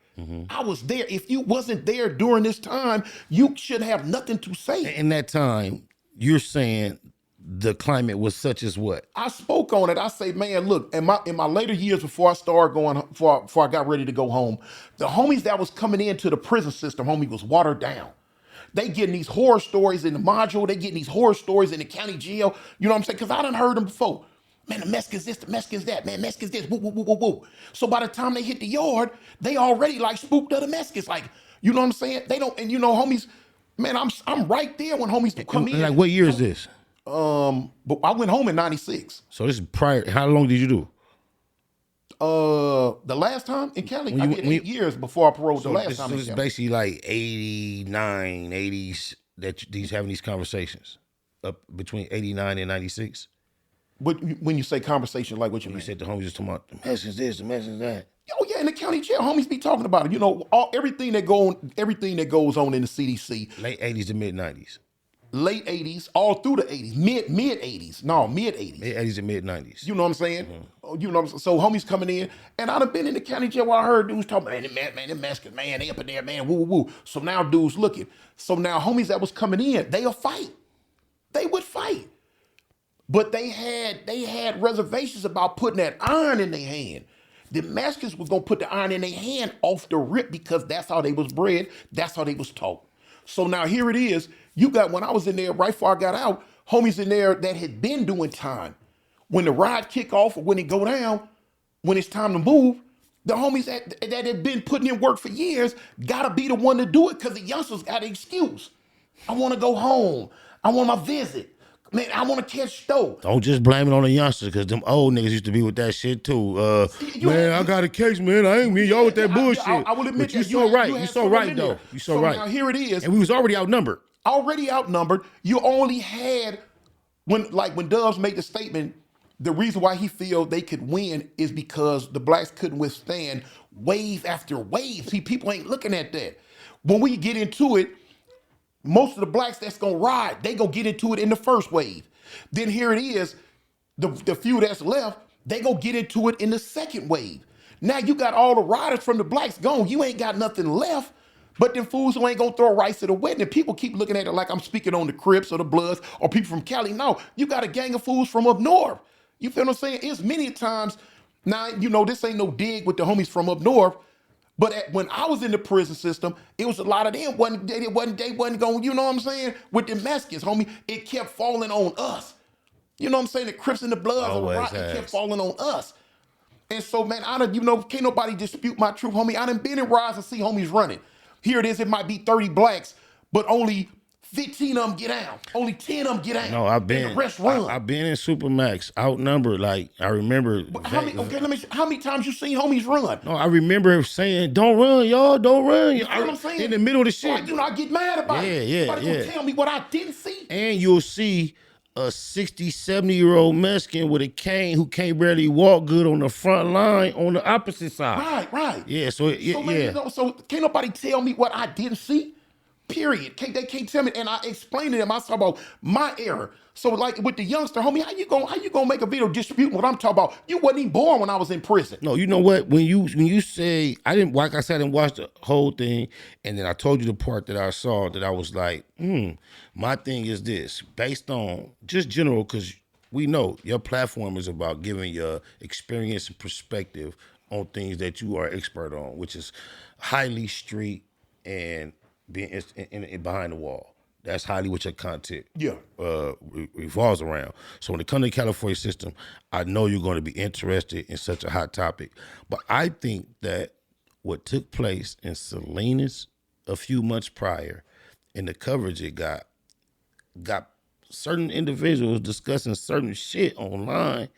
I was there. If you wasn't there during this time, you should have nothing to say. In that time, you're saying the climate was such as what? I spoke on it. I say, man, look, in my later years before I started before I got ready to go home, the homies that was coming into the prison system, homie, was watered down. They getting these horror stories in the module. They getting these horror stories in the county jail. You know what I'm saying? Because I done heard them before. Man, the Mexicans this, the Mexicans that. Man, Mexicans this, woo, woo, woo, woo, woo. So by the time they hit the yard, they already like spooked of the Mexicans. Like, you know what I'm saying? They don't, and homies, man, I'm right there when homies come in. Like, what year is this? But I went home in 96. So this is prior. How long did you do? The last time in Cali, I did 8 years before I paroled. The last time. So this is basically like 89, 80s that these having these conversations up between 89 and 96. But when you say conversation, like what you mean? You said the homies just talking about the Mexicans this, the Mexicans that. Oh yeah, in the county jail, homies be talking about it. You know, everything that goes on in the CDC. Late 80s to mid 90s. Late 80s, all through the 80s, mid 80s. No, mid 80s. Mid 80s and mid 90s. You know what I'm saying? You know what I'm saying? So homies coming in, and I done been in the county jail where I heard dudes talking, man, them Mexicans, man, they up in there, man, woo, woo. So now dudes looking. So now homies that was coming in, they'll fight. They would fight. But they had reservations about putting that iron in their hand. The Mexicans was gonna put the iron in their hand off the rip because that's how they was bred, that's how they was taught. So now here it is. You got, when I was in there, right before I got out, homies in there that had been doing time. When the ride kick off or when it go down, when it's time to move, the homies that had been putting in work for years gotta be the one to do it because the youngsters got an excuse. I wanna go home. I want my visit. Man, I want to catch stove. Don't just blame it on the youngsters, because them old niggas used to be with that shit too. Man, I got a case, man. I ain't me. Y'all with that bullshit. I will admit but you that. so right. You so right, though. You so right. Now here it is. And we was already outnumbered. You only had, when Dubs made the statement, the reason why he feel they could win is because the blacks couldn't withstand wave after wave. See, people ain't looking at that. When we get into it, most of the blacks that's gonna ride, they gonna get into it in the first wave. Then here it is, the few that's left, they gonna get into it in the second wave. Now you got all the riders from the blacks gone. You ain't got nothing left but them fools who ain't gonna throw rice at the wedding. And people keep looking at it like I'm speaking on the Crips or the Bloods or people from Cali. No, you got a gang of fools from up north. You feel what I'm saying? It's many times, now, you know, this ain't no dig with the homies from up north, but when I was in the prison system, it was a lot of them. They wasn't going, you know what I'm saying? With the Mexicans, homie, it kept falling on us. You know what I'm saying? The Crips and the Bloods, it kept falling on us. And so, man, can't nobody dispute my truth, homie. I done been in rides and see homies running. Here it is, it might be 30 blacks, but only 15 of them get out. Only 10 of them get out. No, I've been. And the rest run. I've been in Supermax, outnumbered. Like, I remember. How many times you seen homies run? No, I remember saying, "Don't run, y'all, don't run." You know what I'm saying? In the middle of the shit. So I get mad about it. Yeah. Gonna tell me what I didn't see. And you'll see a 60, 70-year-old Mexican with a cane who can't barely walk good on the front line on the opposite side. Right. Yeah, so so can't nobody tell me what I didn't see. Period. They can't tell me, and I explained to them. I talk about my error. So like with the youngster, homie, how you gonna make a video disputing what I'm talking about? You wasn't even born when I was in prison. No, you know what? When you say, I didn't watch the whole thing, and then I told you the part that I saw that I was like, my thing is this, based on just general, because we know your platform is about giving your experience and perspective on things that you are expert on, which is highly street and being in behind the wall. That's highly what your content revolves around. So when it comes to the California system, I know you're going to be interested in such a hot topic. But I think that what took place in Salinas a few months prior and the coverage it got certain individuals discussing certain shit online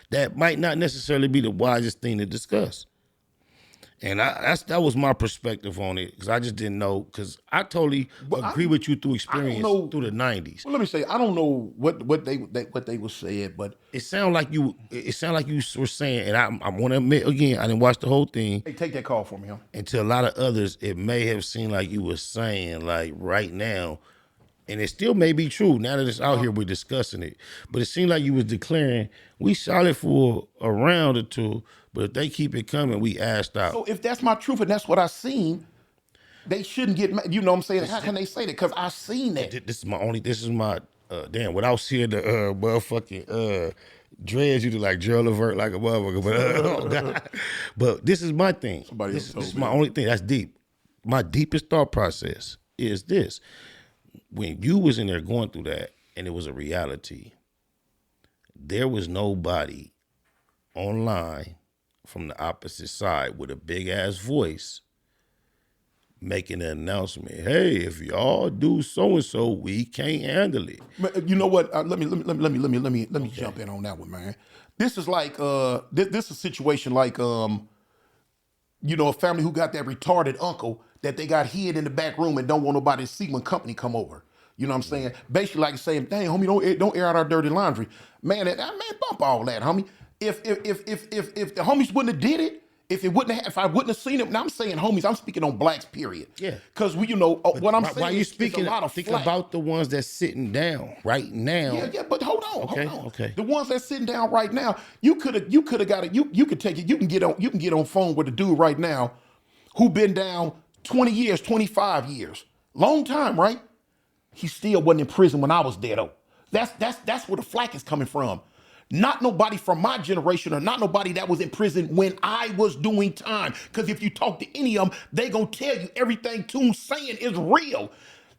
that might not necessarily be the wisest thing to discuss. And that was my perspective on it, because I just didn't know, because I totally agree with you through experience through the 90s. Well, let me say, I don't know what they were saying, but it sounded like you were saying, and I want to admit again, I didn't watch the whole thing. Hey, take that call for me, huh? And to a lot of others, it may have seemed like you were saying, like, right now, and it still may be true now that it's out here, we're discussing it, but it seemed like you was declaring we solid for a round or two, but if they keep it coming, we asked out. So if that's my truth and that's what I seen, they shouldn't get mad. You know what I'm saying? How can they say that? Because I seen that. This is my damn, without seeing the motherfucking dreads, you do like Gerald Levert like a motherfucker, but oh God. But this is my thing. This is my only thing. That's deep. My deepest thought process is this. When you was in there going through that and it was a reality, there was nobody online from the opposite side with a big ass voice making an announcement. Hey, if y'all do so and so, we can't handle it. You know what? Let me jump in on that one, man. This is like this is a situation like a family who got that retarded uncle that they got hid in the back room and don't want nobody to see when company come over. You know what I'm saying? Basically like saying, dang, homie, don't air out our dirty laundry. Man, bump all that, homie. If the homies wouldn't have did it, If I wouldn't have seen him, now I'm saying homies, I'm speaking on blacks, period. Yeah. Because what I'm saying why you is speaking? a lot of think flack. about the ones that's sitting down right now. Yeah, but hold on. Okay. The ones that's sitting down right now, you could have got it. You could take it. You can get on phone with a dude right now who been down 20 years, 25 years. Long time, right? He still wasn't in prison when I was there though. That's where the flack is coming from. Not nobody from my generation or not nobody that was in prison when I was doing time. Because if you talk to any of them, they gonna tell you everything Toon's saying is real.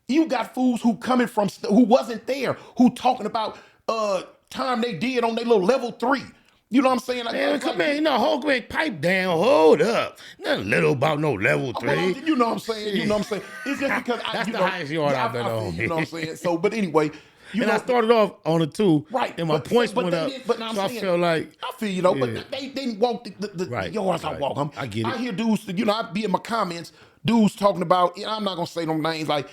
You got fools who coming from, who wasn't there, who talking about time they did on their little level 3. You know what I'm saying? Man, come in, hold great pipe down, hold up. Nothing little about no level 3. You know what I'm saying? You know what I'm saying? It's just because That's the highest yard I've been on. You know what I'm saying? So, but anyway. I started off on a 2, right? And my points went up. So I feel like I feel but they didn't walk the yards I walk them. I get it. I hear dudes, I be in my comments, dudes talking about. I'm not gonna say no names like,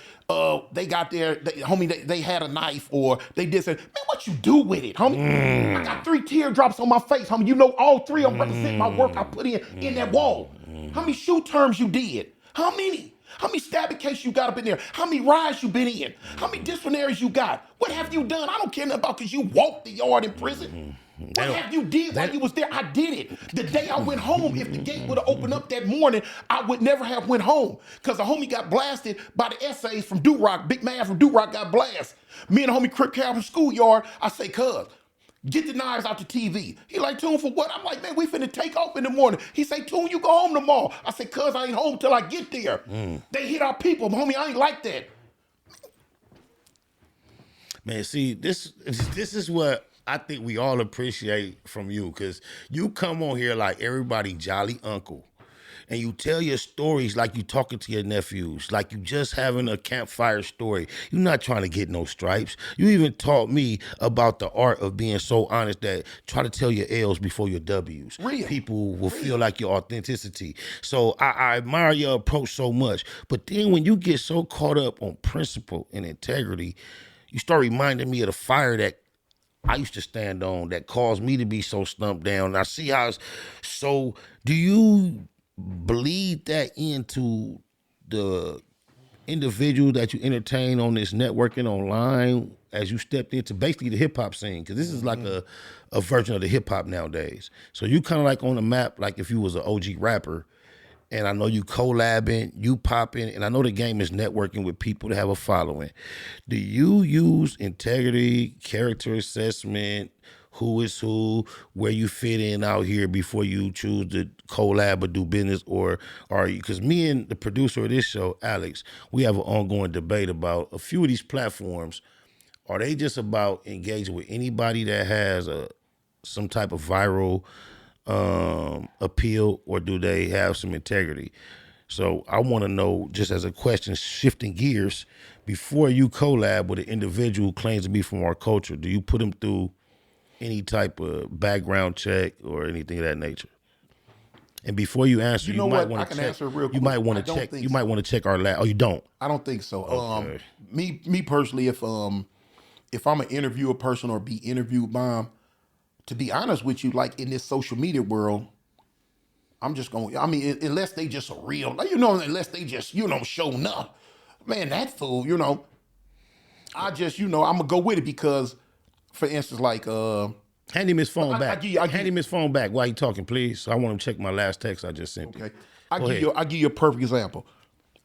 they got homie, they had a knife or they did say, man, what you do with it, homie? I got 3 teardrops on my face, homie. You know all 3 of them represent my work I put in that wall. How many shoe terms you did? How many? How many stabbing cases you got up in there? How many rides you been in? How many disciplinaries you got? What have you done? I don't care nothing about because you walked the yard in prison. What have you did while you was there? I did it. The day I went home, if the gate would have opened up that morning, I would never have went home because the homie got blasted by the essays from Do-Rock. Big man from Do-Rock got blasted. Me and the homie Crip Carol from schoolyard, I say, cuz, get the knives out the TV. He like, Toon, for what? I'm like, man, we finna take off in the morning. He say, Toon, you go home tomorrow. I say, cuz, I ain't home till I get there. They hit our people, homie, I ain't like that. Man, see, this is what I think we all appreciate from you, because you come on here like everybody jolly uncle. And you tell your stories like you talking to your nephews, like you just having a campfire story. You're not trying to get no stripes. You even taught me about the art of being so honest that try to tell your L's before your W's. Real. People will feel like your authenticity. So I admire your approach so much. But then when you get so caught up on principle and integrity, you start reminding me of the fire that I used to stand on that caused me to be so stumped down. And I see how it's so, do you bleed that into the individual that you entertain on this networking online as you stepped into basically the hip hop scene? Because this is like a version of the hip hop nowadays. So you kind of like on the map, like if you was an OG rapper, and I know you collabing, you popping, and I know the game is networking with people that have a following. Do you use integrity, character assessment, who is who, where you fit in out here before you choose to collab or do business? Or are you, because me and the producer of this show, Alex, we have an ongoing debate about a few of these platforms. Are they just about engaging with anybody that has some type of viral appeal, or do they have some integrity? So I want to know, just as a question, shifting gears, before you collab with an individual who claims to be from our culture, do you put them through any type of background check or anything of that nature? And before you answer, you might want to check. Answer real quick. You might want to check. You might want to check our lab. Oh, you don't? I don't think so. Okay. Me personally, if I'm gonna interview a person or be interviewed by them, to be honest with you, like in this social media world, I'm just going. I mean, unless they just a real, unless they just showing up, man, that fool, I just I'm gonna go with it because. For instance, like hand him his phone back. Hand him his phone back while you talking, please. So I want him to check my last text I just sent. Okay, I give you a perfect example.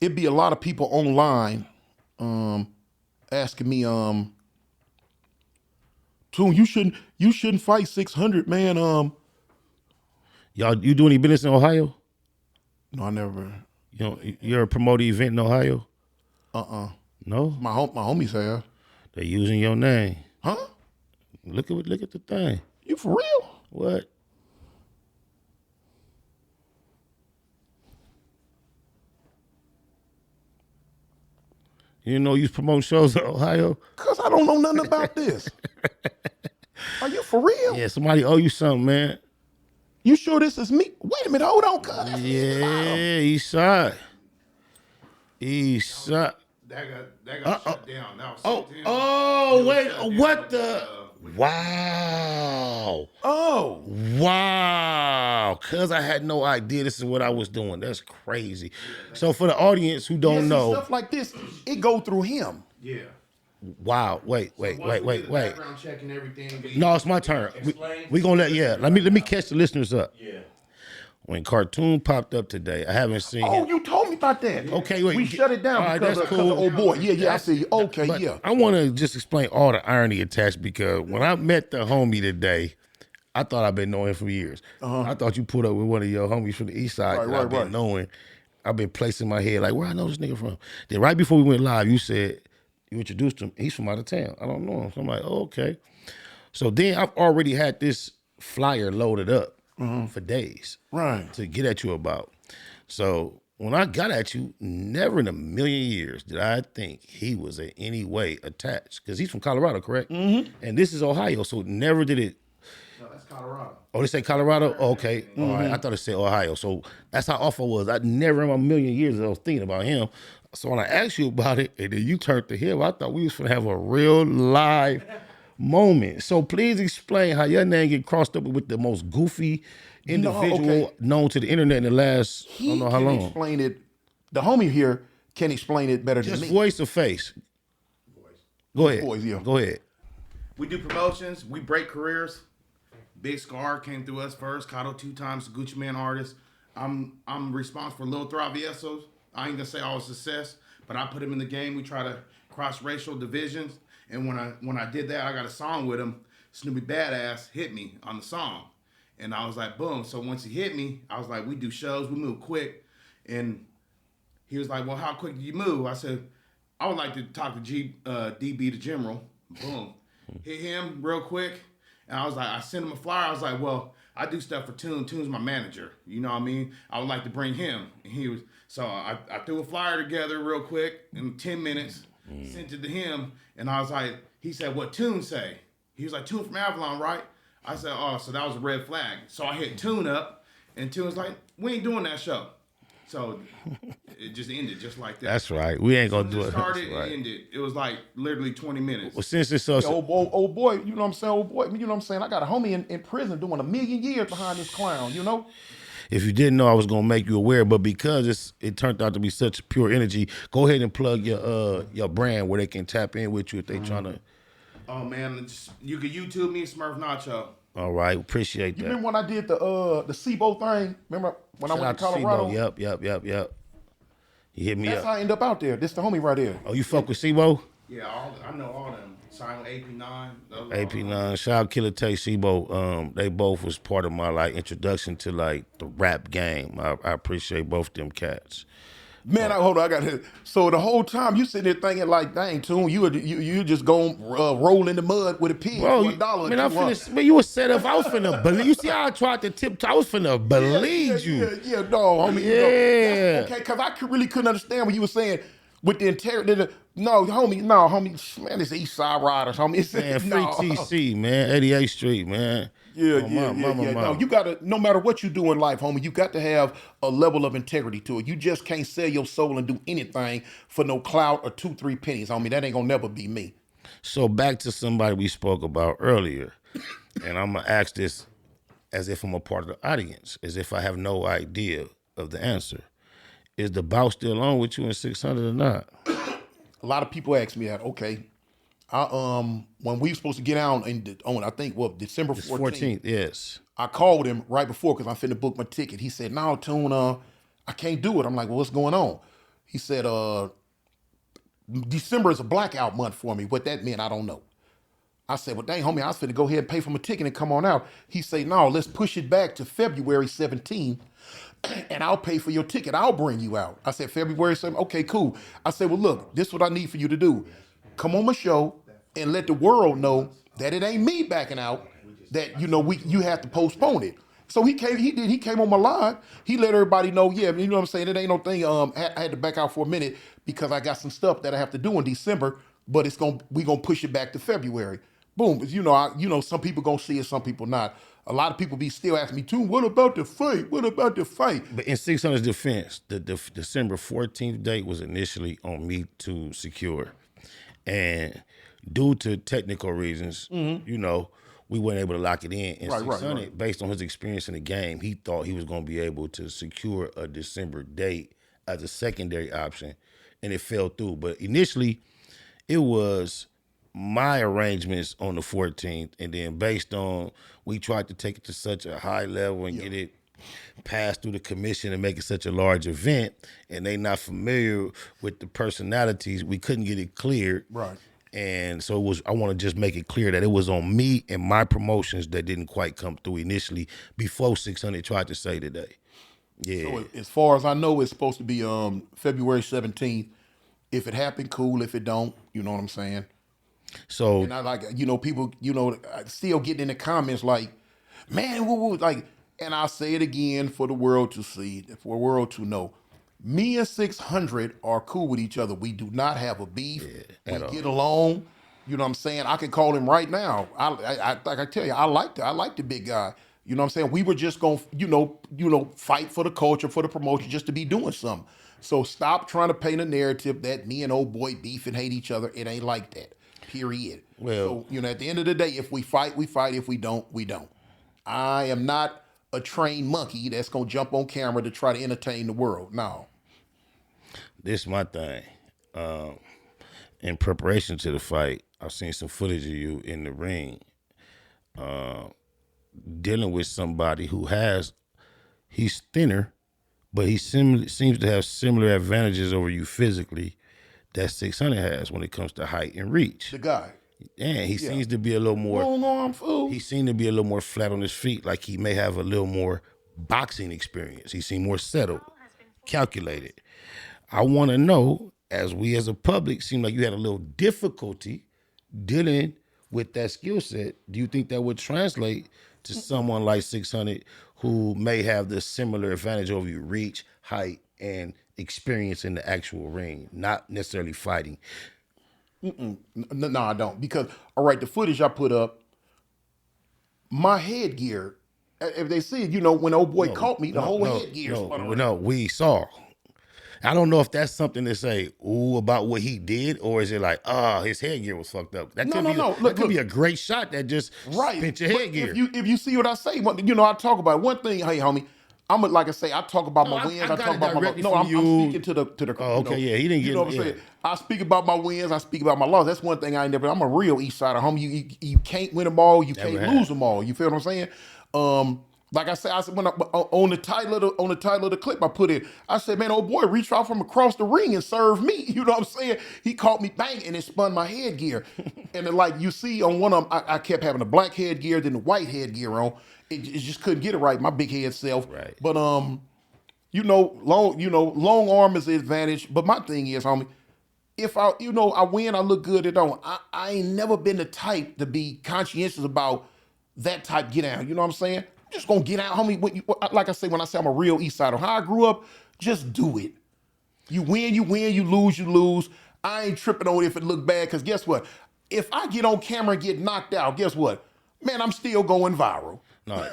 It'd be a lot of people online, asking me, Toon, you shouldn't fight 600, man. You do any business in Ohio? No, I never. You're promoting event in Ohio? No. My homies have. They using your name. Huh? Look at the thing. You for real? What? You know you promote shows in Ohio? Cause I don't know nothing about this. Are you for real? Yeah, somebody owe you something, man. You sure this is me? Wait a minute, hold on, cuz. Yeah, East Side. East Side. That got shut down. Now Oh, wait, what the? Wow. Oh. Wow. Cuz I had no idea this is what I was doing. That's crazy. So for the audience who don't know. Stuff like this, it go through him. Yeah. Wow. Wait. Background check and everything. No, it's my turn. We gonna let me catch the listeners up. Yeah. When Cartoon popped up today, I haven't seen him. You told me about that. Okay, wait. We shut it down because of old boy. Yeah, I see. Okay, But yeah. I want to just explain all the irony attached because when I met the homie today, I thought I've been knowing him for years. I thought you put up with one of your homies from the east side that I've been knowing. I've been placing my head like, where I know this nigga from? Then right before we went live, you said, you introduced him. He's from out of town. I don't know him. So I'm like, oh, okay. So then I've already had this flyer loaded up for days. Right. To get at you about. So when I got at you, never in a million years did I think he was in any way attached. Because he's from Colorado, correct? Mm-hmm. And this is Ohio, so never did it. No, that's Colorado. Oh, they say Colorado? Oh, okay. Mm-hmm. All right. I thought it said Ohio. So that's how off I was. I never in a million years I was thinking about him. So when I asked you about it, and then you turned to him, I thought we was going to have a real live moment. So please explain how your name get crossed up with the most goofy individual known to the internet in the last, I don't know how long. Explain it. The homie here can explain it better than me. Just voice or face? Voice. Go ahead. Voice, yeah. Go ahead. We do promotions. We break careers. Big Scar came through us first. Kato 2 times, Gucci Man artist. I'm responsible for Lil Traviesos. I ain't gonna say all success, but I put him in the game. We try to cross racial divisions. And when I did that, I got a song with him. Snoopy Badass hit me on the song. And I was like, boom. So once he hit me, I was like, we do shows, we move quick. And he was like, well, how quick do you move? I said, I would like to talk to DB the General. Boom. Hit him real quick. And I was like, I sent him a flyer. I was like, well, I do stuff for Toon. Toon's my manager. You know what I mean? I would like to bring him. And he was, so I threw a flyer together real quick in 10 minutes, sent it to him. And I was like, he said, what Toon say? He was like, Toon from Avalon, right? I said, oh, so that was a red flag. So I hit Toon up, and Toon was like, we ain't doing that show. So it just ended just like that. That's right. We ain't gonna do it. Started, it ended. It was like literally 20 minutes. Well, since it's so, old boy, you know what I'm saying? Old boy, you know what I'm saying? I got a homie in prison doing 1 million years behind this clown, you know? if you didn't know, I was gonna make you aware, but because it turned out to be such pure energy, go ahead and plug your brand where they can tap in with you if they trying to. Oh man, you can YouTube me, Smurf Nacho. All right, appreciate that. You remember when I did the SIBO thing? Remember when Shout I went to out Colorado? SIBO. Yep. You hit me That's up. how I end up out there. This the homie right there. Oh, you fuck with SIBO? Yeah, I know all them. Silent AP9. AP9, shout out Killer Tay, SIBO. They both was part of my introduction to the rap game. I appreciate both them cats. Man, hold on, I got it. So the whole time you sitting there thinking dang, Toon, you just gonna roll in the mud with a pig for $1. Man, you was set up. I was finna believe. You see how I tried to tiptoe? I was finna believe you. Yeah, no, homie. Yeah. Okay, because I really couldn't understand what you were saying with the integrity. No, homie, man, it's East Side Riders, homie. Man, free TC, man, 88th Street, man. Yeah. No, you gotta, no matter what you do in life, homie, you got to have a level of integrity to it. You just can't sell your soul and do anything for no clout or 2-3 pennies, homie. That ain't gonna never be me. So back to somebody we spoke about earlier, and I'm gonna ask this as if I'm a part of the audience, as if I have no idea of the answer. Is the bout still on with you in 600 or not? A lot of people ask me that. Okay. When we were supposed to get out on I think December 14th. Yes. I called him right before because I'm finna book my ticket. He said, "No, Toon, I can't do it." I'm like, "Well, what's going on?" He said, "December is a blackout month for me. What that meant, I don't know." I said, "Well, dang, homie, I was finna go ahead and pay for my ticket and come on out." He said, "No, let's push it back to February 17th. And I'll pay for your ticket. I'll bring you out." I said, "February 7th, okay, cool." I said, "Well, look, this is what I need for you to do. Come on my show and let the world know that it ain't me backing out, that, you have to postpone it." So he came on my live. He let everybody know, yeah, you know what I'm saying? It ain't no thing. I had to back out for a minute because I got some stuff that I have to do in December, but we gonna push it back to February. Boom. Some people gonna see it, some people not. A lot of people be still asking me, "Toon, what about the fight? What about the fight?" But in 600's defense, the December 14th date was initially on me to secure. And due to technical reasons, you know, we weren't able to lock it in. And Right, 600, based on his experience in the game, he thought he was going to be able to secure a December date as a secondary option, and it fell through. But initially, it was my arrangements on the 14th, and then based on, we tried to take it to such a high level and get it passed through the commission and make it such a large event, and they not familiar with the personalities, we couldn't get it cleared. Right. And so it was, I want to just make it clear that it was on me and my promotions that didn't quite come through initially before 600 tried to say today. Yeah. So as far as I know, it's supposed to be February 17th. If it happened, cool. If it don't, you know what I'm saying? So, And I like, you know, people, you know, still getting in the comments like, man, woo, like, and I'll say it again for the world to see, for the world to know. Me and 600 are cool with each other. We do not have a beef. We get along. You know what I'm saying? I can call him right now. I like I tell you, I like the big guy. You know what I'm saying? We were just gonna, you know, fight for the culture, for the promotion, just to be doing something. So stop trying to paint a narrative that me and old boy beef and hate each other. It ain't like that. Period. Well, so, you know, at the end of the day, if we fight, we fight. If we don't, we don't. I am not a trained monkey that's gonna jump on camera to try to entertain the world. No. this is my thing. In preparation to the fight, I've seen some footage of you in the ring dealing with somebody who he's thinner, but he seems to have similar advantages over you physically that 600 has when it comes to height and reach. The guy. Yeah, he seems to be a little more. Long arm fool. He seemed to be a little more flat on his feet, like he may have a little more boxing experience. He seemed more settled, calculated. I want to know, as we as a public seem like you had a little difficulty dealing with that skill set, do you think that would translate to someone like 600 who may have the similar advantage over you, reach, height, and experience in the actual ring, not necessarily fighting? No, I don't. Because, all right, the footage I put up, my headgear, if they see it, you know, when old boy caught me, the whole headgear spun around. No, we saw. I don't know if that's something to say, ooh, about what he did, or is it like, his headgear was fucked up. That could be a great shot that just spent your headgear. If you see what I say, you know, I talk about it. One thing, hey, homie, like I say, I talk about my wins. I talk about my losses. No, I'm speaking to the. Oh, okay, yeah, he didn't get. You know what I'm saying? I speak about my wins. I speak about my losses. That's one thing I ain't never. I'm a real East Sider, homie. You can't win them all. You can't lose them all. You feel what I'm saying? Like I said, when on the title of the clip, I put it. I said, man, old boy, reach out from across the ring and serve me. You know what I'm saying? He caught me bang and it spun my headgear. And then, like you see on one of them, I kept having the black headgear, then the white headgear on. It just couldn't get it right. My big head self. Right. But long arm is the advantage. But my thing is, homie, if I win, I look good. It don't. I ain't never been the type to be conscientious about that type get down. You know what I'm saying? I'm just gonna get out, homie. Like I say, when I say I'm a real East Sider, how I grew up, just do it. You win, you win. You lose. I ain't tripping on it if it look bad. Cause guess what? If I get on camera and get knocked out, guess what? Man, I'm still going viral. No,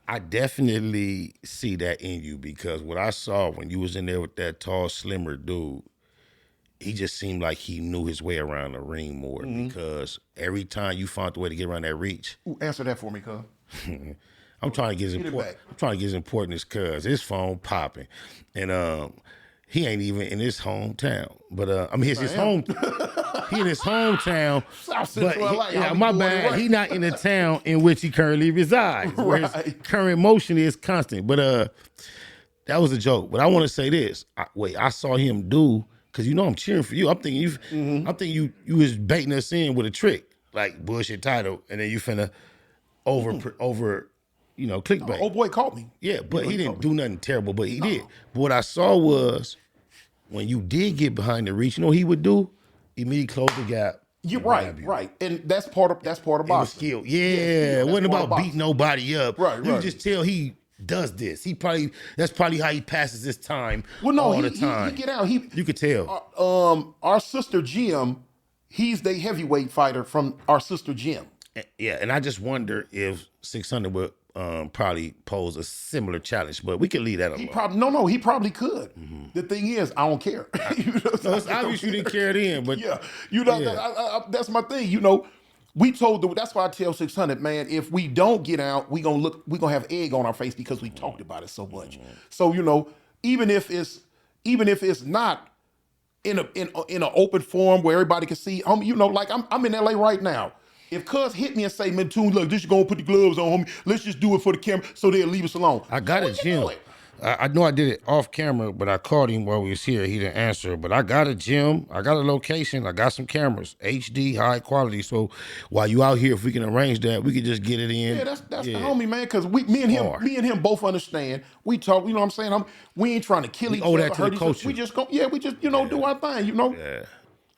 I definitely see that in you, because what I saw when you was in there with that tall, slimmer dude, he just seemed like he knew his way around the ring more, because every time you found the way to get around that reach. Ooh, answer that for me, cuz. I'm trying to get his importance, cuz his phone popping, and he ain't even in his hometown. But it's his home. He in his hometown. But my bad. Right. He not in the town in which he currently resides. Where his current motion is constant. But that was a joke. But I want to say this. I saw him do, because you know I'm cheering for you. I'm thinking you was baiting us in with a trick, like bullshit title, and then you finna over clickbait. Old boy caught me. Yeah, but he didn't do nothing terrible, but he did. But what I saw was, when you did get behind the reach, you know what he would do? Immediately close the gap. You're right. And that's part of boxing. It was skill. Yeah, it wasn't about beating nobody up. Right. You could just tell he does this. That's probably how he passes his time all the time. He get out. You could tell. Our sister Jim, he's the heavyweight fighter from our sister Jim. Yeah, and I just wonder if 600 would probably pose a similar challenge, but we can leave that alone. He probably could. the thing is, I don't care. So it's obvious you didn't care then, but yeah, that's my thing. We told that's why I tell 600, man, if we don't get out, we gonna have egg on our face because we talked about it so much. So, even if it's not in an open forum where everybody can see, like I'm in LA right now. If Cuz hit me and say, man, Tune, look, this is gonna put the gloves on, homie. Let's just do it for the camera so they'll leave us alone. I got a gym. I know I did it off camera, but I called him while we was here. He didn't answer. But I got a gym. I got a location. I got some cameras, HD, high quality. So while you out here, if we can arrange that, we can just get it in. Yeah, that's the homie, man. Because me and him both understand. We talk. You know what I'm saying? We ain't trying to kill each other. That to the culture. We just go. Yeah, we just do our thing. Yeah.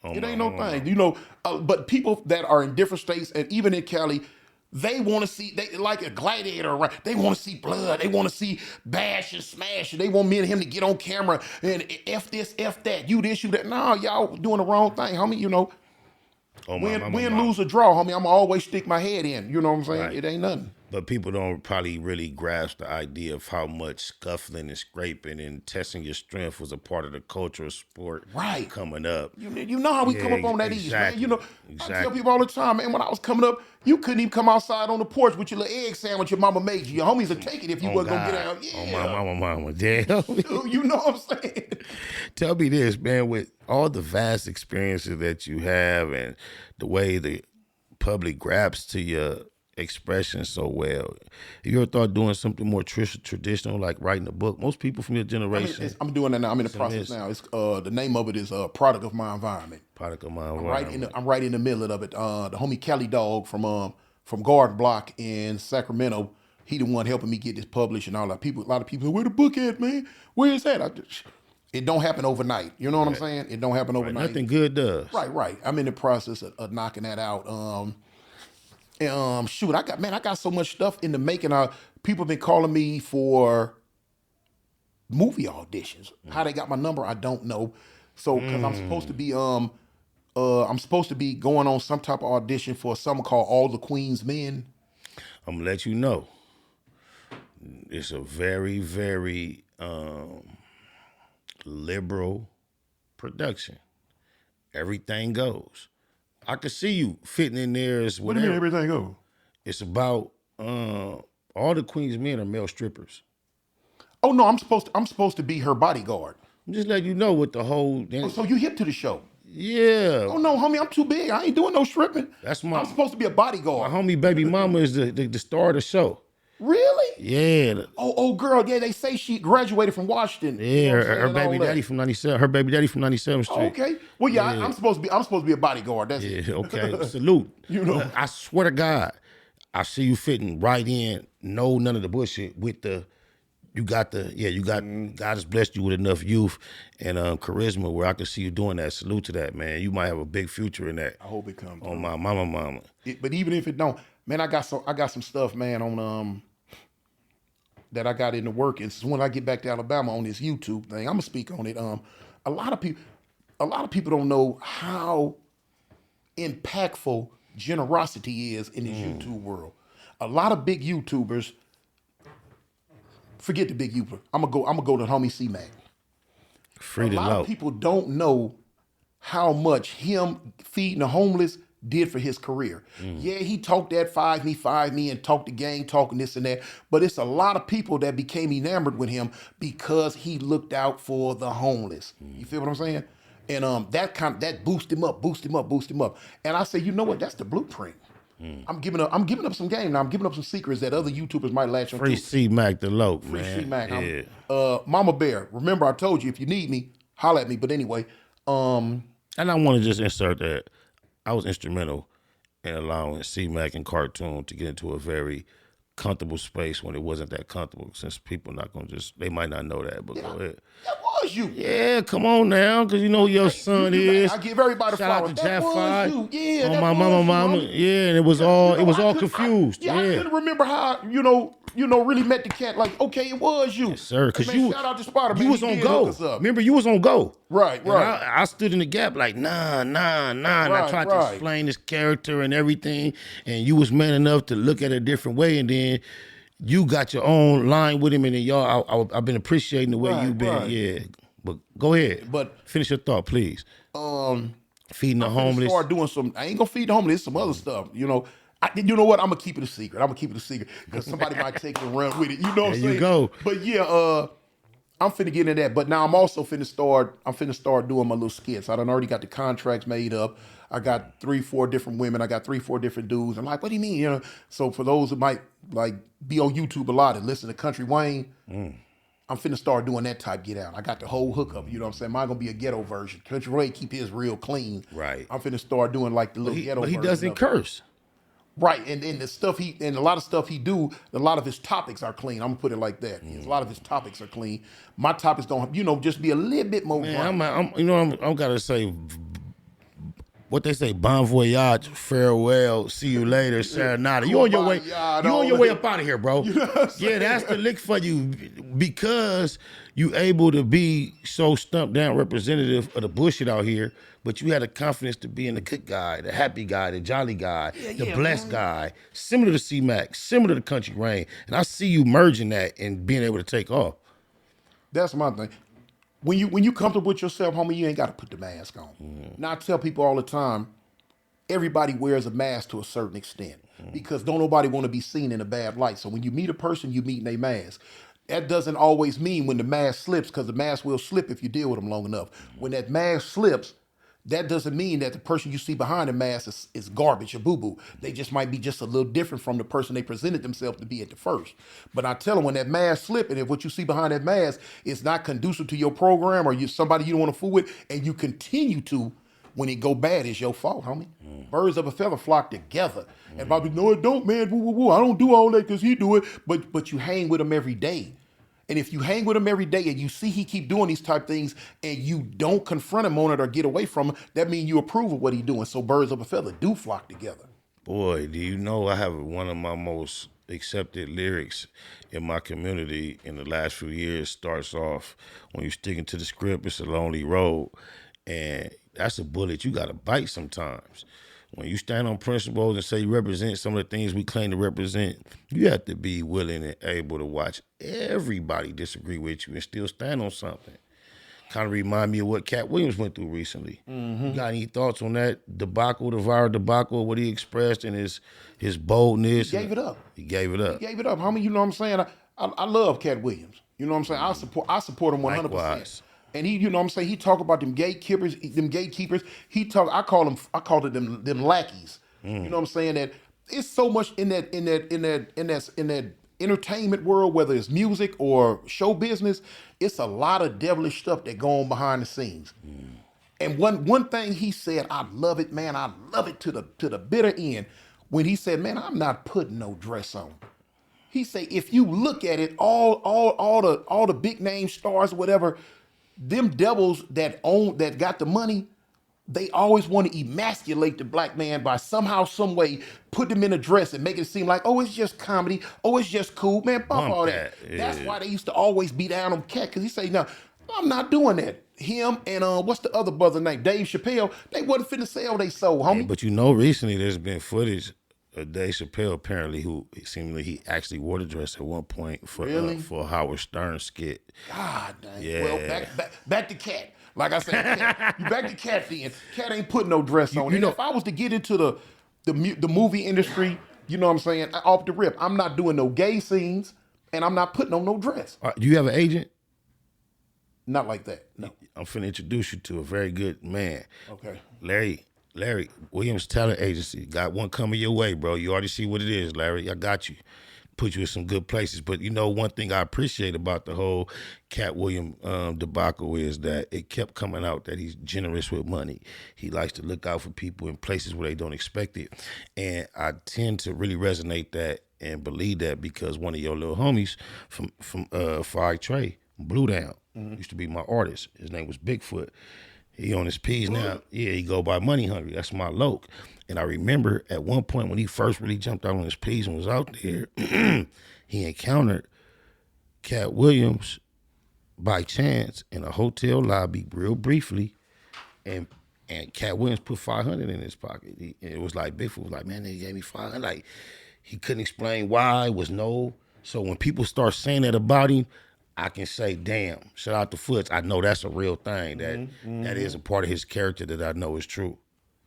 It ain't no thing. But people that are in different states and even in Cali. They want to see, they like a gladiator, right? They want to see blood. They want to see bash and smash. They want me and him to get on camera and F this, F that, you this, you that. No, y'all doing the wrong thing, homie. Win, lose, or draw, homie. I'm always stick my head in. You know what I'm saying? Right. It ain't nothing. But people don't probably really grasp the idea of how much scuffling and scraping and testing your strength was a part of the cultural sport coming up. You know how we come up on that ease, man. I tell people all the time, man, when I was coming up, you couldn't even come outside on the porch with your little egg sandwich your mama made you. Your homies would take it if you wasn't going to get out. Yeah. Oh, my mama. Damn. You know what I'm saying? Tell me this, man, with all the vast experiences that you have and the way the public grabs to your expression so well, have you ever thought doing something more traditional, like writing a book? Most people from your generation. I'm doing that now. I'm in the process now. It's the name of it is Product of My Environment. Product of My Environment. I'm right in the middle of it. The homie Cali Dog from Garden Block in Sacramento, he the one helping me get this published and all that. A lot of people, where the book at, man? Where is that? It don't happen overnight. You know what I'm saying? It don't happen overnight. Nothing good does. Right. I'm in the process of knocking that out. Shoot, I got so much stuff in the making. People been calling me for movie auditions. How they got my number, I don't know. So, because I'm supposed to be going on some type of audition for something called All the Queen's Men. I'm gonna let you know. It's a very, very liberal production. Everything goes. I could see you fitting in there as whatever. What do you mean everything go? It's about all the Queen's Men are male strippers. Oh no, I'm supposed to be her bodyguard. I'm just letting you know what the whole. So you hip to the show? Yeah. Oh no, homie, I'm too big. I ain't doing no stripping. I'm supposed to be a bodyguard. My homie baby mama is the star of the show. Really? Yeah. Oh, girl. Yeah, they say she graduated from Washington. Yeah, her baby daddy from 97. Her baby daddy from 97th Street. Oh, okay. Well, yeah, I'm supposed to be a bodyguard. That's it. Okay. Salute. I swear to God, I see you fitting right in. No, none of the bullshit with the. God has blessed you with enough youth and charisma where I can see you doing that. Salute to that, man. You might have a big future in that. I hope it comes. On my mama. But even if it don't, man, I got some stuff, man, on that I got in the work. And when I get back to Alabama on this YouTube thing, I'm gonna speak on it. A lot of people don't know how impactful generosity is in this YouTube world. A lot of big YouTubers. Forget the big YouTuber. I'm gonna go to homie C-Mac. A lot of people don't know how much him feeding the homeless did for his career. Yeah, he talked that five me, and talked the gang, talking this and that. But it's a lot of people that became enamored with him because he looked out for the homeless. You feel what I'm saying? And that boosted him up. And I say, you know what? That's the blueprint. I'm giving up some game now. I'm giving up some secrets that other YouTubers might latch on to. Free C-Mac the Loc, man. Free C-Mac. Yeah. Mama Bear, remember I told you if you need me, holler at me. But anyway. And I want to just insert that I was instrumental in allowing C-Mac and Cartoon to get into a very comfortable space when it wasn't that comfortable, since people not going to they might not know that, but go ahead. That was you. Yeah, come on now, because you know who your son is. I give everybody flowers. Shout out to Jaffa. Yeah, on my mama. Yeah, and it was all confused. I couldn't remember how, really met the cat. Like, okay, it was you. Yes, sir. Because shout out to Spider, man. You was on go. Remember, you was on go. Right. I stood in the gap like, nah. And I tried to explain this character and everything, and you was man enough to look at it a different way, and then you got your own line with him, and then y'all, I've been appreciating the way you've been. Yeah. But go ahead. But finish your thought, please. Feeding the I'm finna homeless. start doing some. I ain't gonna feed the homeless. It's some other stuff. You know. You know what? I'm gonna keep it a secret. Because somebody might take it and run with it. You know what I'm saying? There you go. But yeah, I'm finna get into that. But now I'm also finna start doing my little skits. I done already got the contracts made up. I got 3-4 different women. I got 3-4 different dudes. I'm like, what do you mean? You know. So for those who might like be on YouTube a lot and listen to Country Wayne, I'm finna start doing that type get out. I got the whole hookup. You know what I'm saying? Mine gonna be a ghetto version. Country Wayne keep his real clean. Right. I'm finna start doing like the little ghetto But version. he doesn't curse. Right, and the stuff a lot of stuff he do, a lot of his topics are clean. I'm gonna put it like that. A lot of his topics are clean. My topics don't, just be a little bit more. Man, I'm gotta say, what they say, bon voyage, farewell, see you later, sayonara. You on your way? You on your way up out of here, bro? You know what I'm saying? Yeah, that's the lick for you because you able to be so stumped down representative of the bullshit out here. But you had the confidence to be in the good guy, the happy guy, the jolly guy, the blessed guy, similar to C-Mac, similar to Country Rain. And I see you merging that and being able to take off. That's my thing. When you comfortable with yourself, homie, you ain't got to put the mask on. Now I tell people all the time, everybody wears a mask to a certain extent because don't nobody want to be seen in a bad light. So when you meet a person, you meet in a mask. That doesn't always mean when the mask slips, because the mask will slip if you deal with them long enough. When that mask slips, that doesn't mean that the person you see behind the mask is garbage or boo-boo. They just might be just a little different from the person they presented themselves to be at the first. But I tell them when that mask slip, and if what you see behind that mask is not conducive to your program or you somebody you don't want to fool with, and you continue to, when it go bad, it's your fault, homie. Birds of a feather flock together. And Bobby, no, it don't, man. Woo, woo, woo. I don't do all that because he do it. But you hang with him every day. And if you hang with him every day and you see he keep doing these type things and you don't confront him on it or get away from him, that means you approve of what he's doing. So birds of a feather do flock together. Boy, do you know I have one of my most accepted lyrics in my community in the last few years starts off, when you're sticking to the script, it's a lonely road. And that's a bullet you got to bite sometimes. When you stand on principles and say you represent some of the things we claim to represent, you have to be willing and able to watch everybody disagree with you and still stand on something. Kind of remind me of what Cat Williams went through recently. You got any thoughts on that debacle, the viral debacle, what he expressed and his boldness? He gave it up. He gave it up. He gave it up, homie. You know what I'm saying? I love Cat Williams. You know what I'm saying? I support him 100%. Likewise. And he, you know what I'm saying, he talk about them gatekeepers. I call it them lackeys. You know what I'm saying? That it's so much in that entertainment world, whether it's music or show business, it's a lot of devilish stuff that go on behind the scenes. And one thing he said, I love it, man. I love it to the bitter end. When he said, man, I'm not putting no dress on. He said, if you look at it, all the big name stars, whatever, them devils that got the money, they always want to emasculate the black man by somehow, some way, put them in a dress and make it seem like, oh, it's just comedy. Oh, it's just cool. Man, bump all that. Yeah. That's why they used to always be down on Cat, because he say, no, I'm not doing that. Him and what's the other brother name? Dave Chappelle, they wasn't finna sell they soul, homie. Hey, but you know, recently there's been footage of Dave Chappelle apparently who seemingly he actually wore the dress at one point for a Howard Stern skit. God dang. Yeah. Well, back to Cat. Like I said, you back to Cat then. Cat ain't putting no dress on. You know, if I was to get into the movie industry, you know what I'm saying, off the rip, I'm not doing no gay scenes and I'm not putting on no dress. Do you have an agent? Not like that, no. I'm finna introduce you to a very good man. Okay. Larry Williams Talent Agency. Got one coming your way, bro. You already see what it is, Larry. I got you. Put you in some good places. But you know, one thing I appreciate about the whole Cat Williams debacle is that it kept coming out that he's generous with money. He likes to look out for people in places where they don't expect it. And I tend to really resonate that and believe that because one of your little homies from Fire Trey, Blue Down, used to be my artist. His name was Bigfoot. He on his P's now. Yeah, he go by Money Hungry. That's my Loc. And I remember at one point when he first really jumped out on his P's and was out there, he encountered Cat Williams by chance in a hotel lobby real briefly. And Cat Williams put $500 in his pocket. It was like, Bigfoot was like, man, they gave me $500. Like, he couldn't explain why, was no. So when people start saying that about him, I can say, damn, shout out to Foots. I know that's a real thing. That is a part of his character that I know is true.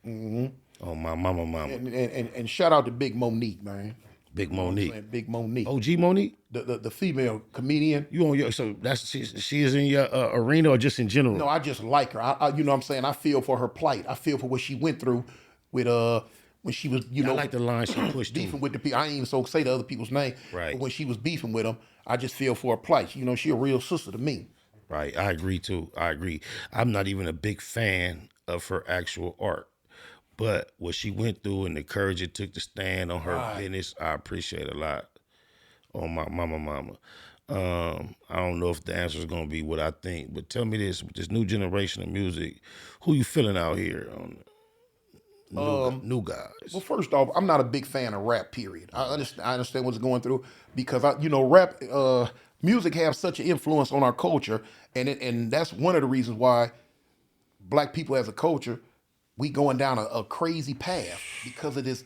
Oh, my mama. And shout out to Big Monique, man. Big You know what I'm Monique. saying? Big Monique. OG Monique? The female comedian. You on your, so that's, she is in your arena or just in general? No, I just like her. I you know what I'm saying? I feel for her plight. I feel for what she went through with when she was, I like the line she pushed beefing too. with the people. I ain't even so say the other people's name. Right. But when she was beefing with them, I just feel for her plight. You know, she a real sister to me. Right, I agree too. I agree. I'm not even a big fan of her actual art. But what she went through and the courage it took to stand on her business, I appreciate a lot. Oh, my mama. I don't know if the answer is going to be what I think, but tell me this, with this new generation of music, who you feeling out here on new guys? Well, first off, I'm not a big fan of rap, period. I understand what's going through because, rap, music have such an influence on our culture, and that's one of the reasons why black people as a culture, we going down a crazy path because of this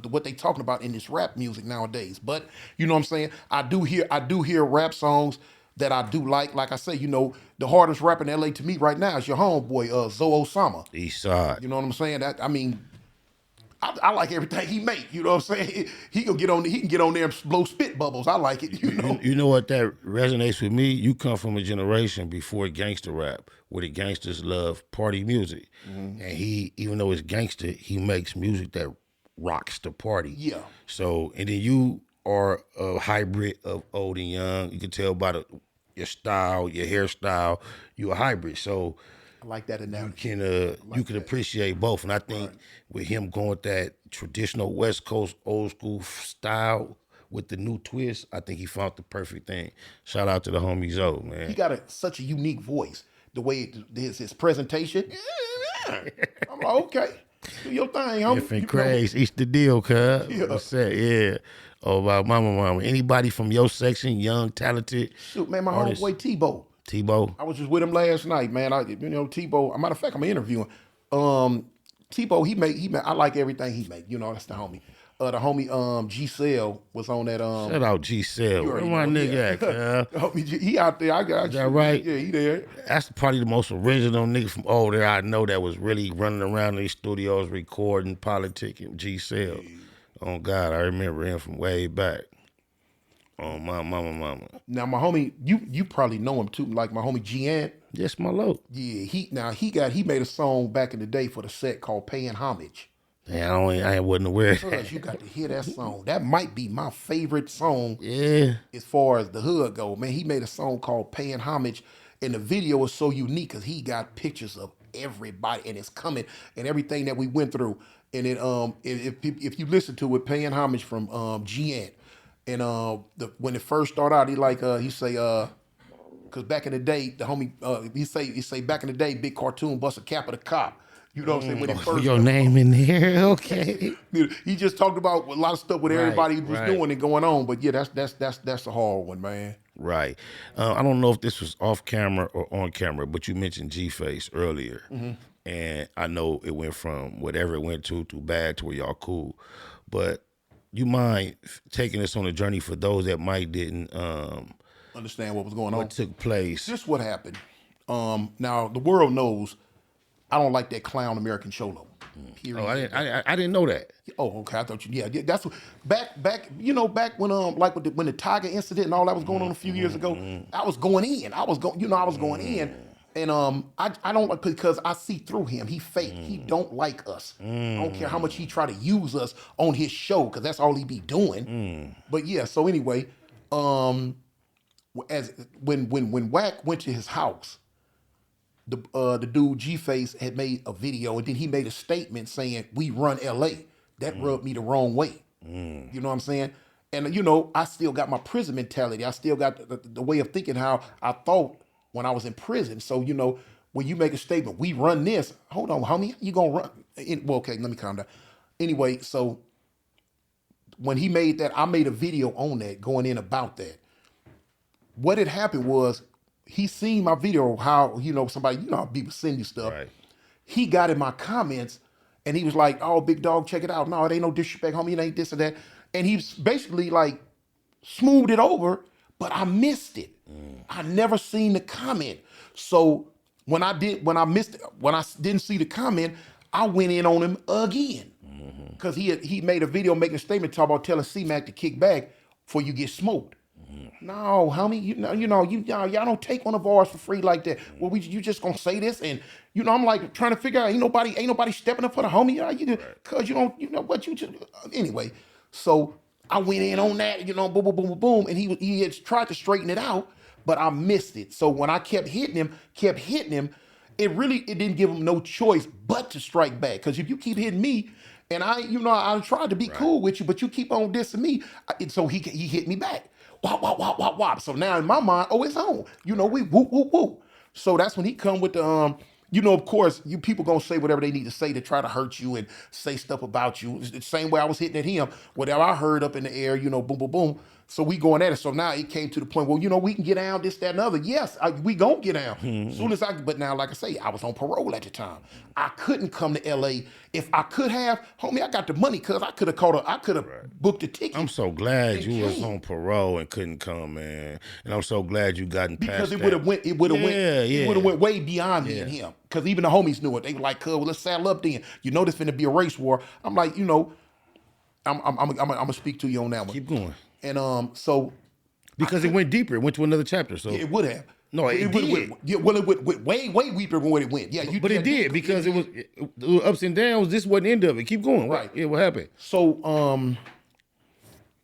what they talking about in this rap music nowadays. But you know what I'm saying? I do hear rap songs that I do like. Like I say, the hardest rapper in LA to me right now is your homeboy, Zoe Osama. East Side. You know what I'm saying? I like everything he make. You know what I'm saying? He can get on there and blow spit bubbles. I like it. You know what that resonates with me? You come from a generation before gangster rap, where the gangsters love party music, and he, even though it's gangster, he makes music that rocks the party. Yeah. So, and then you are a hybrid of old and young. You can tell by your style, your hairstyle, you're a hybrid. So I like that analogy. you can appreciate both, and I think with him going with that traditional West Coast old school style with the new twist, I think he found the perfect thing. Shout out to the homie Zoe, man. He got such a unique voice. The way his presentation. I'm like, okay, do your thing, homie. Different craze, each the deal, cuz. Yeah. What's that? Yeah. Oh, about mama. Anybody from your section, young, talented? Shoot, man, my artist? homeboy Tebow. Tebow. I was just with him last night, man. Tebow. Matter of fact, I'm interviewing. Tebow, he make. I like everything he make. That's the homie. The homie G-Cell was on that. Shout out G-Cell. Where my nigga at, cuz? Homie he out there. I got Is you. that right? Yeah, he there. That's probably the most original nigga from over there I know that was really running around these studios recording, politicking. G-Cell. Oh, God, I remember him from way back. Oh, my mama. Now, my homie, you probably know him too, like my homie Gian. Yes, my lord. Yeah, he made a song back in the day for the set called Paying Homage. Yeah, I wasn't aware of Cuz that. you got to hear that song. That might be my favorite song. Yeah. As far as the hood go, man, he made a song called Paying Homage, and the video is so unique because he got pictures of everybody, and it's coming, and everything that we went through. And it if you listen to it, Paying Homage from GN, and when it first started out, he say because back in the day, the homie he say back in the day, Big Cartoon bust a cap of the cop. You know what I'm saying? When it first Your name in there, okay. he just talked about a lot of stuff with everybody was right. doing and going on, but yeah, that's a hard one, man. Right. I don't know if this was off camera or on camera, but you mentioned G-Face earlier. And I know it went from whatever it went to bad to where y'all cool. But you mind taking us on a journey for those that might didn't Understand what was going on. what took place? Just what happened. Now the world knows I don't like that clown American Cholo. Period. Oh, I didn't know that. Oh, okay. I thought you. Yeah, that's what, back. Back when like when the Tiger incident and all that was going on a few years ago. I was going in. I was going in, and I don't, because I see through him. He fake. He don't like us. I don't care how much he try to use us on his show, because that's all he be doing. But yeah. So anyway, as when Wack went to his house, the dude G-Face had made a video, and then he made a statement saying, "We run LA." That rubbed me the wrong way. You know what I'm saying? And I still got my prison mentality. I still got the way of thinking how I thought when I was in prison. So when you make a statement, "We run this," hold on, homie, you gonna run? Well, okay, let me calm down. Anyway, so when he made that, I made a video on that, going in about that. What had happened was, he seen my video, how, somebody, how people send you stuff. Right. He got in my comments and he was like, "Oh, big dog, check it out. No, it ain't no disrespect, homie. It ain't this or that." And he basically like smoothed it over, but I missed it. I never seen the comment. So when I didn't see the comment, I went in on him again. Because he made a video making a statement talking about telling C-Mac to kick back before you get smoked. No, homie, y'all don't take one of ours for free like that. Well, you just gonna say this, and I'm like trying to figure out ain't nobody stepping up for the homie, cause you don't, what you just anyway. So I went in on that, boom, boom, boom, boom, boom, and he had tried to straighten it out, but I missed it. So when I kept hitting him, it didn't give him no choice but to strike back. Cause if you keep hitting me, and I tried to be cool with you, but you keep on dissing me, so he hit me back. Wop, wop, wop, wop, wop. So now in my mind, it's on. We whoop, whoop, whoop. So that's when he come with the, of course, you people gonna say whatever they need to say to try to hurt you and say stuff about you. It's the same way I was hitting at him. Whatever I heard up in the air, boom, boom, boom. So we going at it. So now it came to the point, well, we can get down, this, that, and other. Yes, we gonna get down. Soon as but now, like I say, I was on parole at the time. I couldn't come to LA. If I could have, homie, I got the money because I could have booked a ticket. I'm so glad you was on parole and couldn't come, man. And I'm so glad you gotten past that. Because it would have went way beyond me and him. Because even the homies knew it. They were like, "Cuz, well, let's saddle up then. This finna be a race war." I'm like, I'm gonna speak to you on that one. Keep going. And so because it went deeper, it went to another chapter. So it would have. No, it did. It went way deeper than what it went. Yeah, but it did because it was ups and downs. This wasn't the end of it. Keep going. Right. Yeah, what happened? So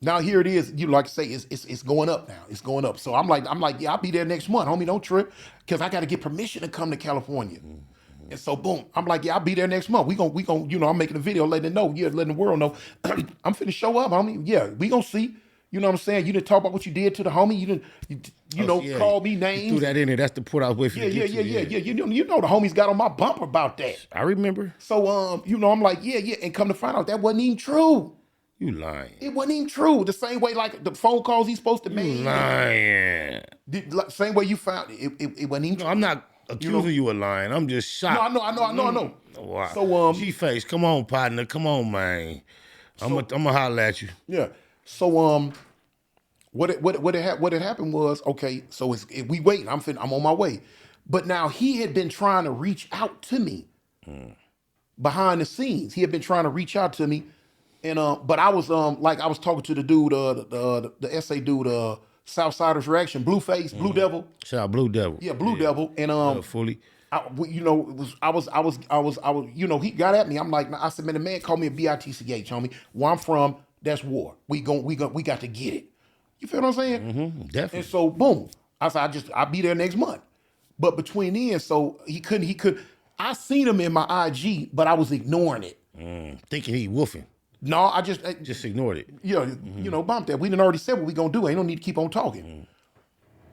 now here it is. Like I say, it's going up now. It's going up. So I'm like, yeah, I'll be there next month, homie. Don't trip, because I got to get permission to come to California. And so boom, I'm like, yeah, I'll be there next month. We gon' I'm making a video letting them know, letting the world know I'm finna show up, homie. Yeah, we gonna see. You know what I'm saying? You didn't talk about what you did to the homie. You didn't, call me names. You threw that in there. That's the part I was waiting for. Yeah. You know the homies got on my bumper about that. I remember. So I'm like, yeah, and come to find out that wasn't even true. You lying. It wasn't even true. The same way like the phone calls he's supposed to make. You lying. Same way you found it. It wasn't even true. I'm not accusing you of lying. I'm just shocked. No, I know. Wow. So G-Face, come on, partner. Come on, man. I'm gonna holler at you. Yeah. So what had happened was, okay, so we waiting. I'm on my way. But now he had been trying to reach out to me behind the scenes. He had been trying to reach out to me. And but I was I was talking to the dude, the essay dude, Southsiders Reaction, Blueface, Blue Devil. Shout out Blue Devil. Yeah, Blue Devil. And fully. He got at me. I'm like, I said, man, the man called me a bitch, homie. Where I'm from, that's war. We got to get it. You feel what I'm saying? Mm-hmm, definitely. And so boom, I said, I'll be there next month. But between then, so he couldn't. I seen him in my IG, but I was ignoring it. Thinking he woofing. No, I just ignored it. Yeah, bump that. We done already said what we gonna do. Ain't no need to keep on talking.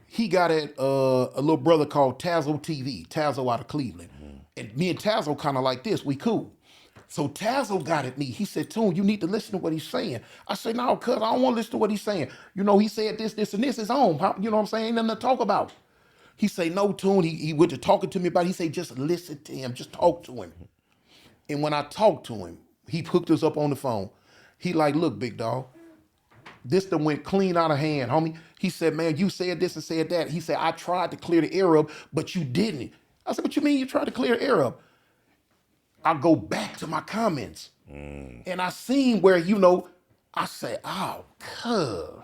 He got at a little brother called Tazzo TV, Tazzo out of Cleveland. And me and Tazzo kind of like this, we cool. So Tazzo got at me. He said, Toon, you need to listen to what he's saying. I said, no, cuz I don't want to listen to what he's saying. He said this, and this is on. You know what I'm saying? Ain't nothing to talk about. He say, no, Toon. He went to talking to me about it. He said, just listen to him. Just talk to him. And when I talked to him, he hooked us up on the phone. He like, look, big dog, this done went clean out of hand, homie. He said, man, you said this and said that. He said, I tried to clear the air up, but you didn't. I said, what you mean you tried to clear the air up? I go back to my comments. And I seen where, I said, oh, cuz.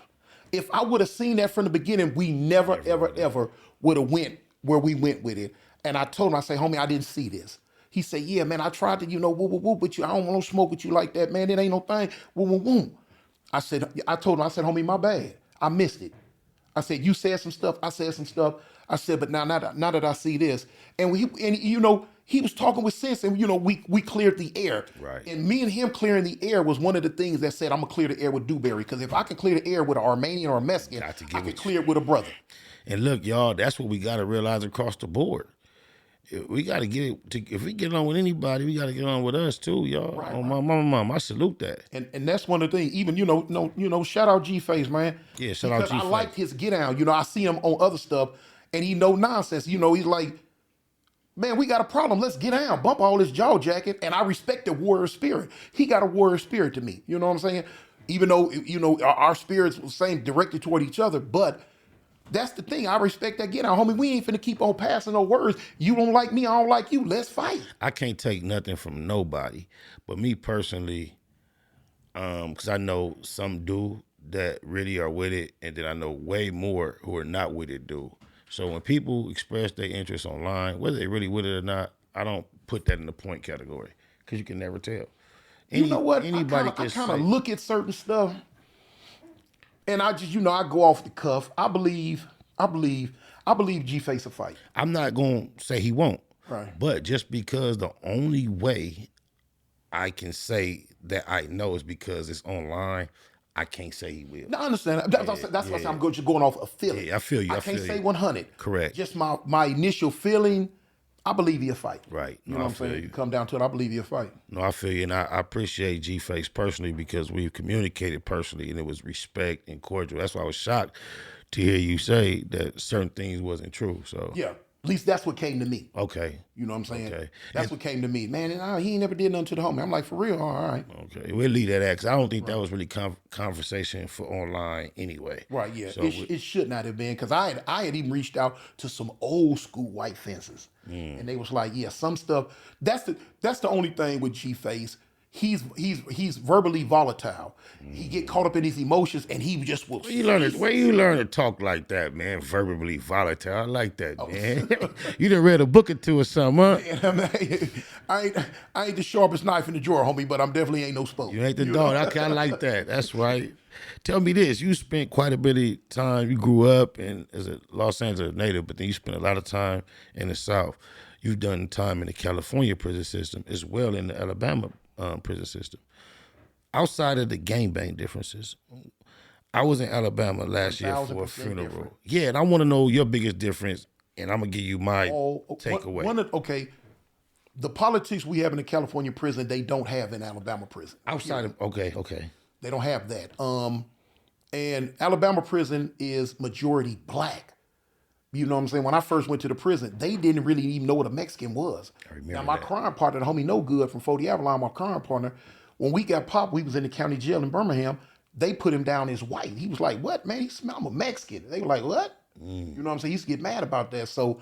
If I would have seen that from the beginning, we never, ever would have went where we went with it. And I told him, I said, homie, I didn't see this. He said, yeah, man, I tried to, woo, with you. I don't want no smoke with you like that, man. It ain't no thing. Woo. I told him, I said, homie, my bad. I missed it. I said, you said some stuff. I said some stuff. I said, but now that I see this. And he was talking with sense, and we cleared the air. Right. And me and him clearing the air was one of the things that said I'm gonna clear the air with Dewberry, because if I can clear the air with an Armenian or a Mexican, I can clear it with a brother. And look, y'all, that's what we gotta realize across the board. We gotta get it. If we get on with anybody, we gotta get on with us too, y'all. Right, My mom, I salute that. And that's one of the things. Even shout out G-Face, man. Yeah, shout out G-Face. I like his get down. I see him on other stuff, and he no nonsense. He's like, man, we got a problem. Let's get down. Bump all this jaw jacket. And I respect the warrior spirit. He got a warrior spirit to me. You know what I'm saying? Even though, our spirits were same directed toward each other, but That's the thing. I respect that. Get out, homie. We ain't finna keep on passing no words. You don't like me, I don't like you. Let's fight. I can't take nothing from nobody, but me personally, because I know some do that really are with it, and then I know way more who are not with it do. So when people express their interest online, whether they really with it or not, I don't put that in the point category because you can never tell. You know what? Anybody I can kind of say. look at certain stuff, and I just, I go off the cuff. I believe G-Face will fight. I'm not going to say he won't. Right. But just because the only way I can say that I know is because it's online, I can't say he will. No, I understand. That's why I'm just going off a feeling. Yeah, I feel you. I can't say 100. Correct. Just my initial feeling, I believe he'll fight. Right. You know what I'm saying? You. Come down to it, I believe he'll fight. No, I feel you. And I appreciate G-Face personally because we've communicated personally and it was respect and cordial. That's why I was shocked to hear you say that certain things wasn't true. So yeah. At least that's what came to me. Okay. You know what I'm saying? Okay. That's what came to me. Man, and he ain't never did nothing to the homie. I'm like, for real? All right. Okay. We'll leave that at, because I don't think that was really conversation for online anyway. Right, yeah. So it should not have been, because I had even reached out to some old school white fences. And they was like, yeah, some stuff. That's the only thing with G-Face. He's verbally volatile. He get caught up in his emotions, and he just will. Where you learn to talk like that, man? Verbally volatile. I like that, man. You done read a book or two or something, huh? I ain't the sharpest knife in the drawer, homie, but I'm definitely ain't no spoke. You ain't the dog. I like that. That's right. Tell me this. You spent quite a bit of time. You grew up as a Los Angeles native, but then you spent a lot of time in the South. You've done time in the California prison system as well in the Alabama prison system. Outside of the gangbang differences, I was in Alabama last year for a funeral. Different. Yeah, and I want to know your biggest difference, and I'm going to give you my takeaway. The politics we have in the California prison, they don't have in Alabama prison. Okay. They don't have that. And Alabama prison is majority black. You know what I'm saying? When I first went to the prison, they didn't really even know what a Mexican was. Now, my crime partner, the homie No Good from 40 Avalon, my crime partner, when we got popped, we was in the county jail in Birmingham. They put him down as white. He was like, what, man? I'm a Mexican. They were like, what? You know what I'm saying? He used to get mad about that. So,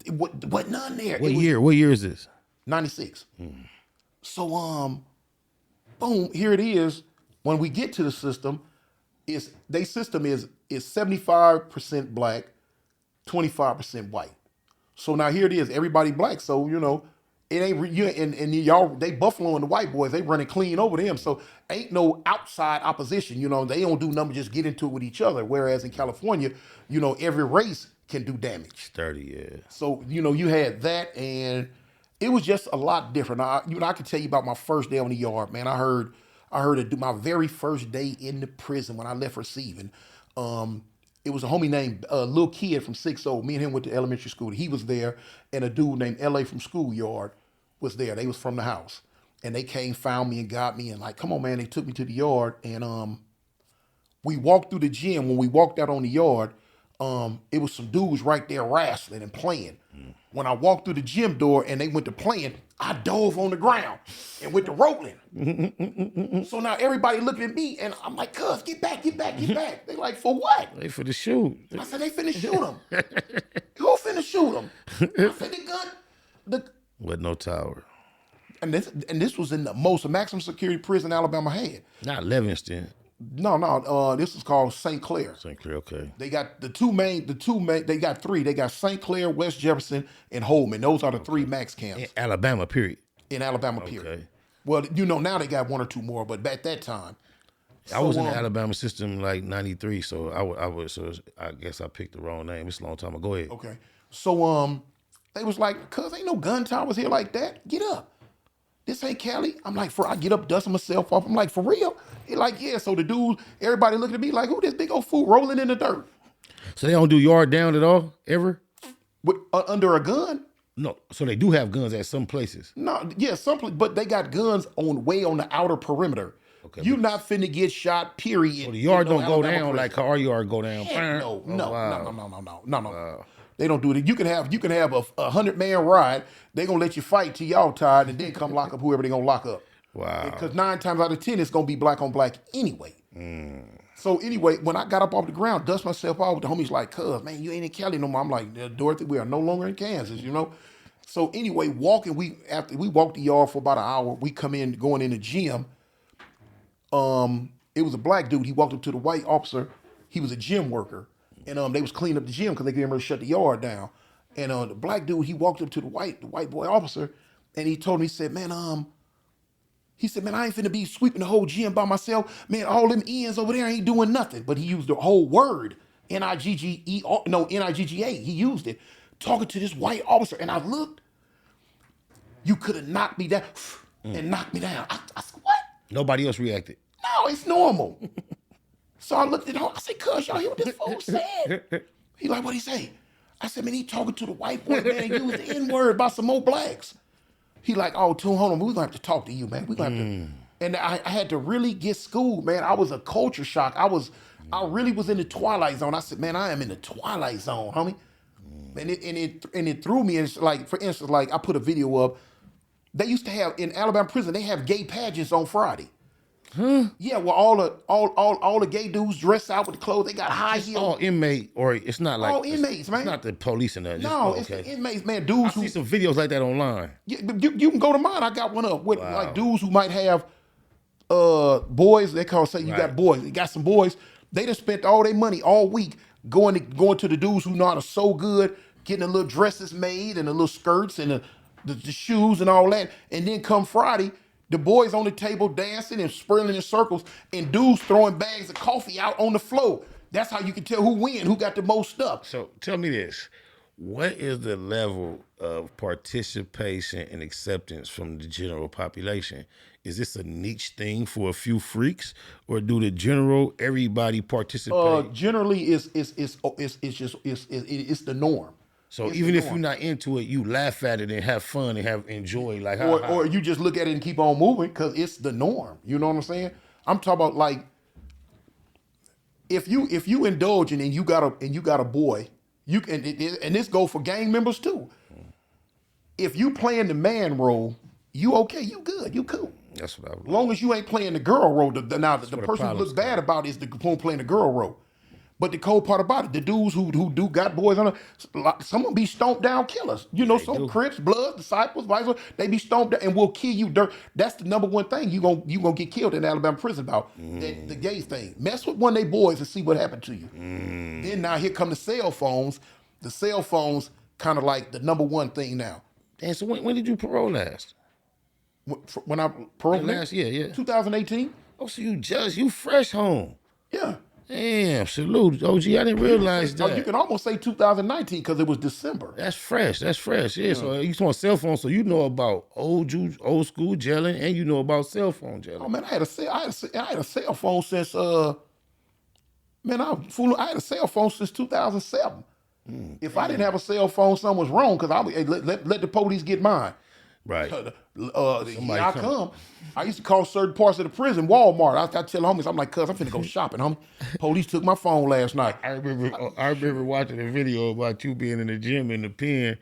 what none there. What year is this? 96. So, boom, here it is. When we get to the system, their system is 75% black, 25% white. So now here it is, everybody black. So, it ain't, and y'all, they buffaloing the white boys. They running clean over them. So ain't no outside opposition. They don't do nothing, just get into it with each other. Whereas in California, every race can do damage. Sturdy, yeah. So, you had that, and it was just a lot different. I can tell you about my first day on the yard, man. I heard it do my very first day in the prison when I left receiving. It was a homie named Lil Kid from 6-0. Me and him went to elementary school. He was there, and a dude named LA from Schoolyard was there. They was from the house. And they came, found me, and got me, and like, come on, man. They took me to the yard, and we walked through the gym. When we walked out on the yard, it was some dudes right there wrestling and playing. When I walked through the gym door and they went to playing, I dove on the ground and went to rolling. So now everybody looking at me, and I'm like, cuz, get back. They like, for what? They for the shoot. I said, they finna shoot him. Who finna shoot him? I said, the gun. With no tower. And this was in the most maximum security prison Alabama had. Not Livingston. No, this is called St. Clair. St. Clair, okay. They got the two main, they got three. They got St. Clair, West Jefferson, and Holman. Those are the three max camps. In Alabama, period. In Alabama, period. Well, now they got one or two more, but back that time. I was in the Alabama system like 93, so I guess I picked the wrong name. It's a long time ago. Go ahead. Okay. So they was like, cuz ain't no gun towers here like that. Get up. This ain't Cali. I'm like, I get up, dusting myself off. I'm like, for real? He like, yeah. So the dude, everybody looking at me like, who this big old fool rolling in the dirt? So they don't do yard down at all, ever? Under a gun? No. So they do have guns at some places? No, yeah, but they got guns way on the outer perimeter. Okay, you not finna get shot, period. So the yard don't go down like our yard go down? No. Wow. They don't do it. You can have a 100-man ride. They gonna let you fight till y'all tired, and then come lock up whoever they gonna lock up. Wow. Because 9 times out of 10, it's gonna be black on black anyway. So anyway, when I got up off the ground, dust myself off, the homie's like, cuz, man, you ain't in Cali no more. I'm like, Dorothy, we are no longer in Kansas, you know? So anyway, after we walked the yard for about an hour, we come in, going in the gym. It was a black dude. He walked up to the white officer. He was a gym worker. And they was cleaning up the gym because they getting ready to shut the yard down. And the black dude, he walked up to the white boy officer, and he told me, he said, man, I ain't finna be sweeping the whole gym by myself. Man, all them ends over there ain't doing nothing. But he used the whole word, N-I-G-G-A. He used it, talking to this white officer. And I looked, you could have knocked me down and knocked me down. I said, what? Nobody else reacted. No, it's normal. So I looked at him. I said, cuz, y'all hear what this fool said? He like, what'd he say? I said, man, he talking to the white boy, man, and used the N-word about some more blacks. He like, oh, Toon, hold on, we're gonna have to talk to you, man. We gonna have to. And I had to really get schooled, man. I was a culture shock. I really was in the twilight zone. I said, man, I am in the twilight zone, homie. And it threw me. And it's like, for instance, like I put a video up. They used to have in Alabama prison, they have gay pageants on Friday. Yeah, well, all the gay dudes dressed out with the clothes. They got high heels. All inmate, or it's not like all inmates, man. It's not the police and that. No, it's the inmates, man. Dudes I see some videos like that online. You can go to mine. I got one up with like dudes who might have boys. They say you got boys. You got some boys. They done spent all their money all week going to the dudes who know how to sew good, getting the little dresses made and the little skirts and the shoes and all that. And then come Friday, the boys on the table dancing and spiraling in circles, and dudes throwing bags of coffee out on the floor. That's how you can tell who win, who got the most stuff. So tell me this. What is the level of participation and acceptance from the general population? Is this a niche thing for a few freaks, or do the general everybody participate? Generally, it's the norm. So it's even if you're not into it, you laugh at it and have fun and enjoy, like or you just look at it and keep on moving because it's the norm. You know what I'm saying? I'm talking about like if you indulging and you got a boy, you can, and this go for gang members too. If you playing the man role, you okay, you good, you cool. That's what I would. Long as you ain't playing the girl role. Now the person who looks bad about it is the playing the girl role. But the cold part about it, the dudes who do got boys on it, some of them be stomped down killers. You know, some Crips, Bloods, Disciples, vice versa, they be stomped down and will kill you. That's the number one thing you gonna get killed in Alabama prison about, the gay thing. Mess with one of they boys and see what happened to you. Then now here come the cell phones. The cell phones kind of like the number one thing now. And so when did you parole last? When I paroled last year, yeah. 2018. Oh, so you fresh home. Yeah. Damn, salute, OG. I didn't realize that. You can almost say 2019 because it was December. That's fresh. Yeah. So you on cell phone, so you know about old school gelling, and you know about cell phone gelling. Oh man, I had a cell phone since I had a cell phone since 2007. If I didn't have a cell phone, something was wrong because I would let the police get mine. Right. Here I come. I used to call certain parts of the prison Walmart. I tell homies, I'm like, cuz I'm finna go shopping, homie. Police took my phone last night. I remember watching a video about you being in the gym in the pen,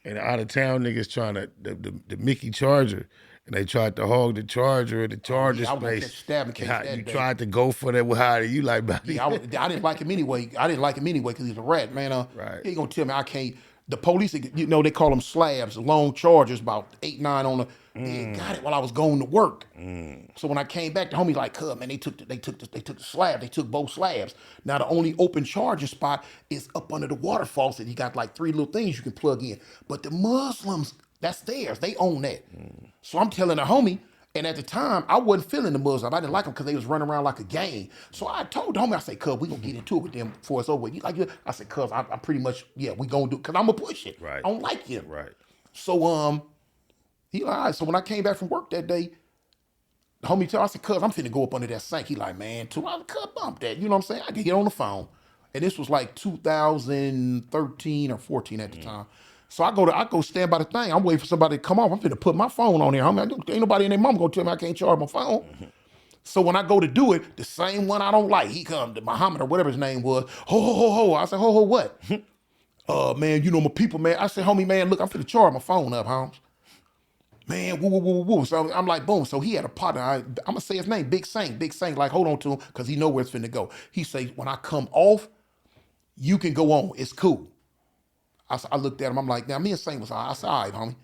and out of town niggas trying to the Mickey Charger, and they tried to hog the Charger at the Charger space. You tried to go for that. How do you like, buddy? Yeah, I didn't like him anyway. Because he's a rat, man. Right. He ain't gonna tell me I can't. The police, you know, they call them slabs, long charges, about 8, 9 on the. They got it while I was going to work. So when I came back, the homie like, "Cuz, man, they took the slab. They took both slabs. Now the only open charging spot is up under the water faucet. You got like 3 little things you can plug in. But the Muslims, that's theirs. They own that. So I'm telling the homie. And at the time, I wasn't feeling the Muslim. I didn't like them because they was running around like a gang. So I told the homie, I said, cuz, we gonna get into it with them before it's over. I said, cuz, I pretty much, yeah, we gonna do it. Cause I'm gonna push it. Right. I don't like him. Right. So he like, all right. So when I came back from work that day, the homie told me, I said, cuz, I'm finna go up under that sink. He like, man, too, I could bump that. You know what I'm saying? I can get on the phone. And this was like 2013 or 14 at the time. So I go stand by the thing. I'm waiting for somebody to come off. I'm finna put my phone on there. Ain't nobody in their mom gonna tell me I can't charge my phone. So when I go to do it, the same one I don't like, he come, Muhammad or whatever his name was. Ho. I said, ho, what? Man, you know my people, man. I said, homie, man, look, I'm finna charge my phone up, Holmes. Man, woo, woo, woo, woo, woo. So I'm like, boom. So he had a partner. I'm going to say his name, Big Saint. Big Saint, like, hold on to him because he know where it's finna go. He say, when I come off, you can go on. It's cool. I looked at him. I'm like, now, me and Saint was, I said, all right, homie.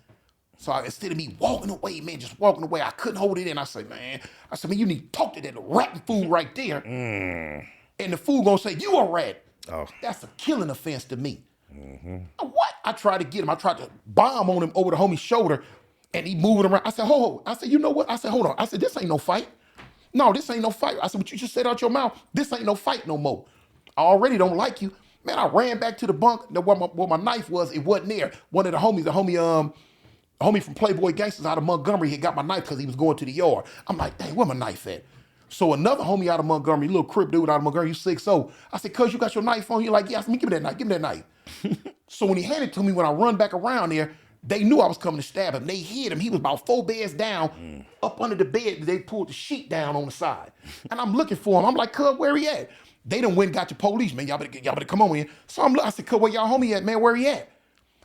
So instead of me walking away, man, just walking away, I couldn't hold it in. I said, man, you need to talk to that ratting fool right there. And the fool gonna say, you a rat. Oh. That's a killing offense to me. What? I tried to get him. I tried to bomb on him over the homie's shoulder, and he moving around. I said, hold. I said, you know what? I said, hold on. I said, this ain't no fight. No, this ain't no fight. I said, what you just said out your mouth, this ain't no fight no more. I already don't like you. Man, I ran back to the bunk where my knife was. It wasn't there. One of the homies, a homie from Playboy Gangsters out of Montgomery had got my knife because he was going to the yard. I'm like, dang, where my knife at? So another homie out of Montgomery, little crip dude out of Montgomery, he's 6'0". I said, cuz, you got your knife on? He like, yeah. I said, give me that knife, give me that knife. So when he handed it to me, when I run back around there, they knew I was coming to stab him. They hit him. He was about 4 beds down, up under the bed. They pulled the sheet down on the side. And I'm looking for him. I'm like, cuz, where he at? They done went and got your police, man. Y'all better come on in. So I said, cuz, where y'all homie at, man? Where he at?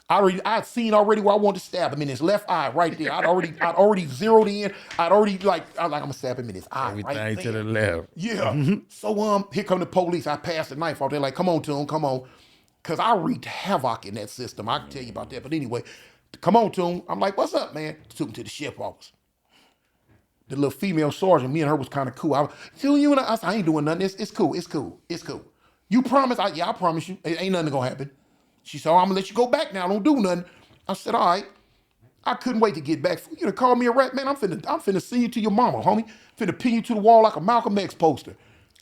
I'd seen already where I wanted to stab him in his left eye right there. I'd already zeroed in. I'm gonna stab him in his eye. Everything right to there. the left. Yeah. So here come the police. I passed the knife off. They're like, come on, Toon, come on. Cause I wreaked havoc in that system. I can tell you about that. But anyway, come on, Toon. I'm like, what's up, man? Took him to the sheriff's office. The little female sergeant, me and her was kind of cool. Toon, you and I said, I ain't doing nothing. It's cool. You promise? Yeah, I promise you. Ain't nothing gonna happen. She said, oh, I'm gonna let you go back now. Don't do nothing. I said, all right. I couldn't wait to get back. For you to call me a rat, man. I'm finna send you to your mama, homie. Finna pin you to the wall like a Malcolm X poster.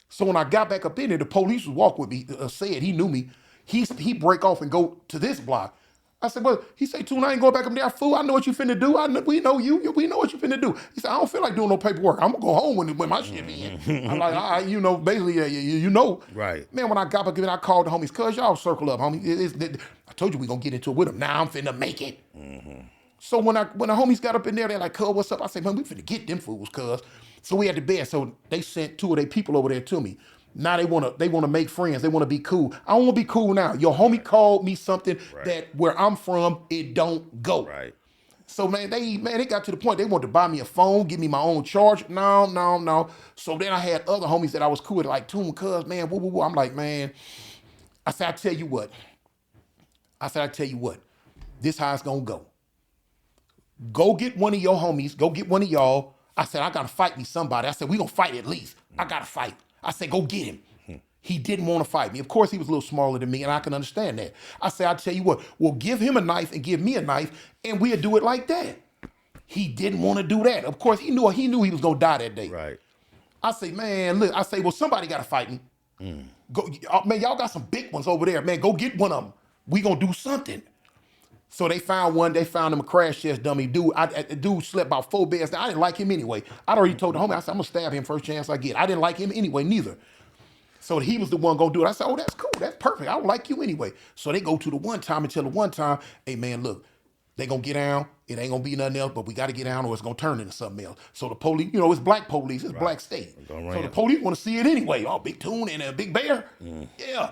So when I got back up in there, the police was walking with me. Said he knew me. He break off and go to this block. I said, well, he said, Toon, I ain't going back up there, fool. I know what you finna do. We know you. We know what you finna do. He said, I don't feel like doing no paperwork. I'm gonna go home when my shit be in. I'm like, all right, basically, you know. Right. Man, when I got back in, I called the homies, cuz y'all circle up, homie. I told you we gonna get into it with them. Now I'm finna make it. So when the homies got up in there, they're like, cuz, what's up? I said, man, we finna get them fools, cuz. So we had the bed. So they sent 2 of their people over there to me. Now they wanna make friends. They wanna be cool. I don't wanna be cool now. Your homie called me something that where I'm from, it don't go. Right. So man, they got to the point they wanted to buy me a phone, give me my own charger. No. So then I had other homies that I was cool with, like Toon, cuz, man, woo, woo, woo. I'm like, man. I said, I tell you what. This how it's gonna go. Go get one of your homies. Go get one of y'all. I said, I gotta fight me somebody. I said, we gonna fight at least. I gotta fight. I said, go get him. He didn't want to fight me. Of course, he was a little smaller than me, and I can understand that. I said, I'll tell you what, we'll give him a knife and give me a knife, and we'll do it like that. He didn't want to do that. Of course, he knew he was going to die that day. Right. I say, man, look, well, somebody got to fight me. Go, man, y'all got some big ones over there. Man, go get one of them. We going to do something. So they found one. They found him a crash test dummy. Dude slept about 4 beds down. I didn't like him anyway. I'd already told the homie, I said, I'm going to stab him first chance I get. I didn't like him anyway, neither. So he was the one gonna do it. I said, oh, that's cool. That's perfect. I don't like you anyway. So they go to the one time and tell the one time, hey, man, look, they gonna get down. It ain't gonna be nothing else, but we got to get down or it's gonna turn into something else. So the police, it's black police. It's black state. So the police want to see it anyway. Oh, Big Toon and a Big Bear. Yeah.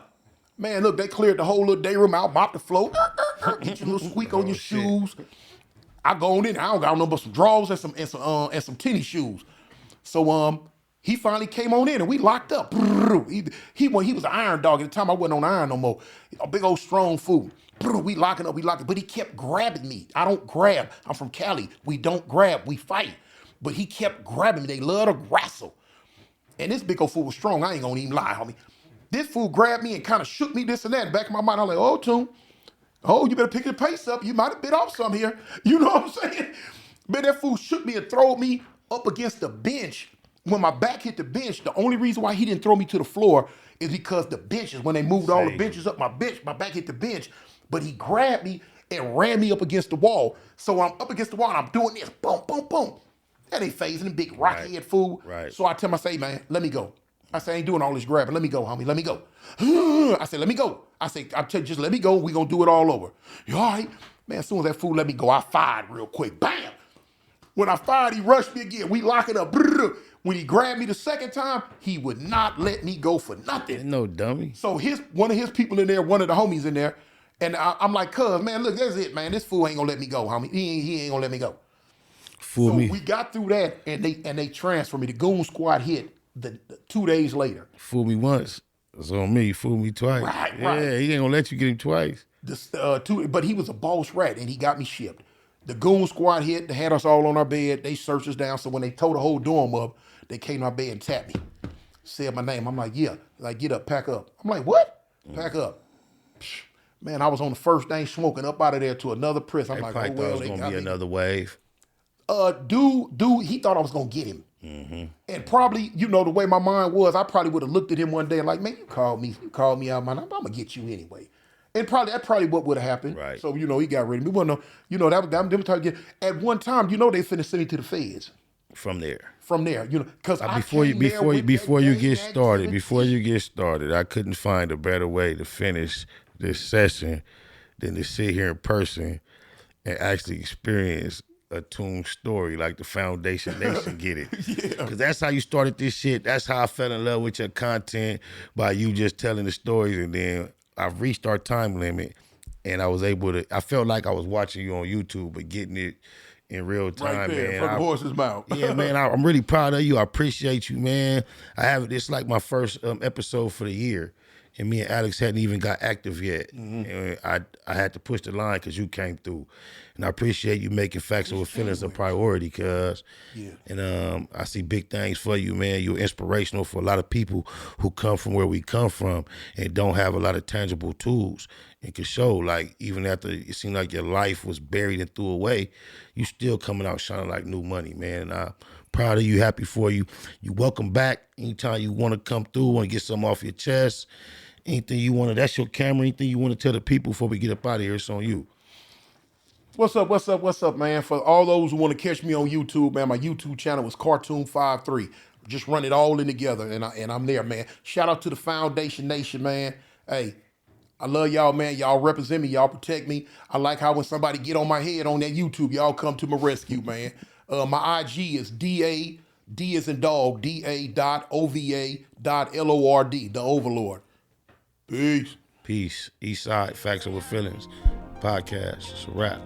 Man, look, they cleared the whole little day room out, mopped the floor. Get your little squeak on your shoes. I go on in. I don't got no but some drawers and some tennis shoes. So he finally came on in and we locked up. He was an iron dog. At the time I wasn't on iron no more. A big old strong fool. We locking up. But he kept grabbing me. I don't grab. I'm from Cali. We don't grab. We fight. But he kept grabbing me. They love to wrestle. And this big old fool was strong. I ain't gonna even lie, homie. This fool grabbed me and kind of shook me this and that. In the back of my mind, I'm like, oh, Toon. Oh, you better pick your pace up. You might have bit off some here. You know what I'm saying? But that fool shook me and threw me up against the bench. When my back hit the bench, the only reason why he didn't throw me to the floor is because the benches, when they moved all the benches up, my back hit the bench, but he grabbed me and ran me up against the wall. So I'm up against the wall and I'm doing this, boom, boom, boom. That ain't phasing him, big rocky head fool. Right. So I tell him, I say, man, let me go. I say, I ain't doing all this grabbing. Let me go, homie, let me go. I said, let me go. I say, I tell you, just let me go. We gonna do it all over. You all right? Man, as soon as that fool let me go, I fired real quick. Bam! When I fired, he rushed me again. We lock it up. When he grabbed me the second time, he would not let me go for nothing. No dummy. So one of his people in there, one of the homies in there, and I'm like, cuz, man, look, that's it, man. This fool ain't gonna let me go, homie. He ain't gonna let me go. Fool me. We got through that, and they transferred me. The Goon Squad hit the 2 days later. Fool me once. It's on me. Fool me twice. Right. He ain't gonna let you get him twice. But he was a boss rat, and he got me shipped. The Goon Squad hit. They had us all on our bed. They searched us down. So when they tore the whole dorm up, they came to our bed and tapped me. Said my name. I'm like, yeah. Like, get up, pack up. I'm like, what? Pack up. Psh, man, I was on the first thing smoking up out of there to another prison. I'm like, Probably oh, thought well, it was they gonna got be me. another wave. Dude, he thought I was gonna get him. And probably, the way my mind was, I probably would have looked at him one day and like, man, you called me out, man. I'm gonna get you anyway. And that's probably what would have happened. Right. So, he got rid of me. Well, no, that was them trying to get. At one time, they finna send me to the feds. From there. Because Before you get started, I couldn't find a better way to finish this session than to sit here in person and actually experience a Toon story like the Foundation Nation get it. Because that's how you started this shit. That's how I fell in love with your content, by you just telling the stories. And then I reached our time limit, and I felt like I was watching you on YouTube, but getting it in real time, right there, man. from the horse's mouth. Yeah, man, I'm really proud of you. I appreciate you, man. It's like my first episode for the year, and me and Alex hadn't even got active yet. And I had to push the line because you came through, and I appreciate you making Factz Ova Feelinz a priority, cuz. Yeah. And I see big things for you, man. You're inspirational for a lot of people who come from where we come from and don't have a lot of tangible tools. And can show, like, even after it seemed like your life was buried and threw away, you still coming out shining like new money, man. And I'm proud of you, happy for you. You welcome back anytime you want to come through, want to get something off your chest. Anything you want to, that's your camera. Anything you want to tell the people before we get up out of here, it's on you. What's up, man? For all those who want to catch me on YouTube, man, my YouTube channel is Cartoon53. Just run it all in together, and I'm there, man. Shout out to the Foundation Nation, man. Hey, I love y'all, man. Y'all represent me. Y'all protect me. I like how when somebody get on my head on that YouTube, y'all come to my rescue, man. My IG is D as in dog, DA.OVA.LORD, the Overlord. Peace. Peace. Eastside, Factz Ova Feelinz podcast. It's a wrap.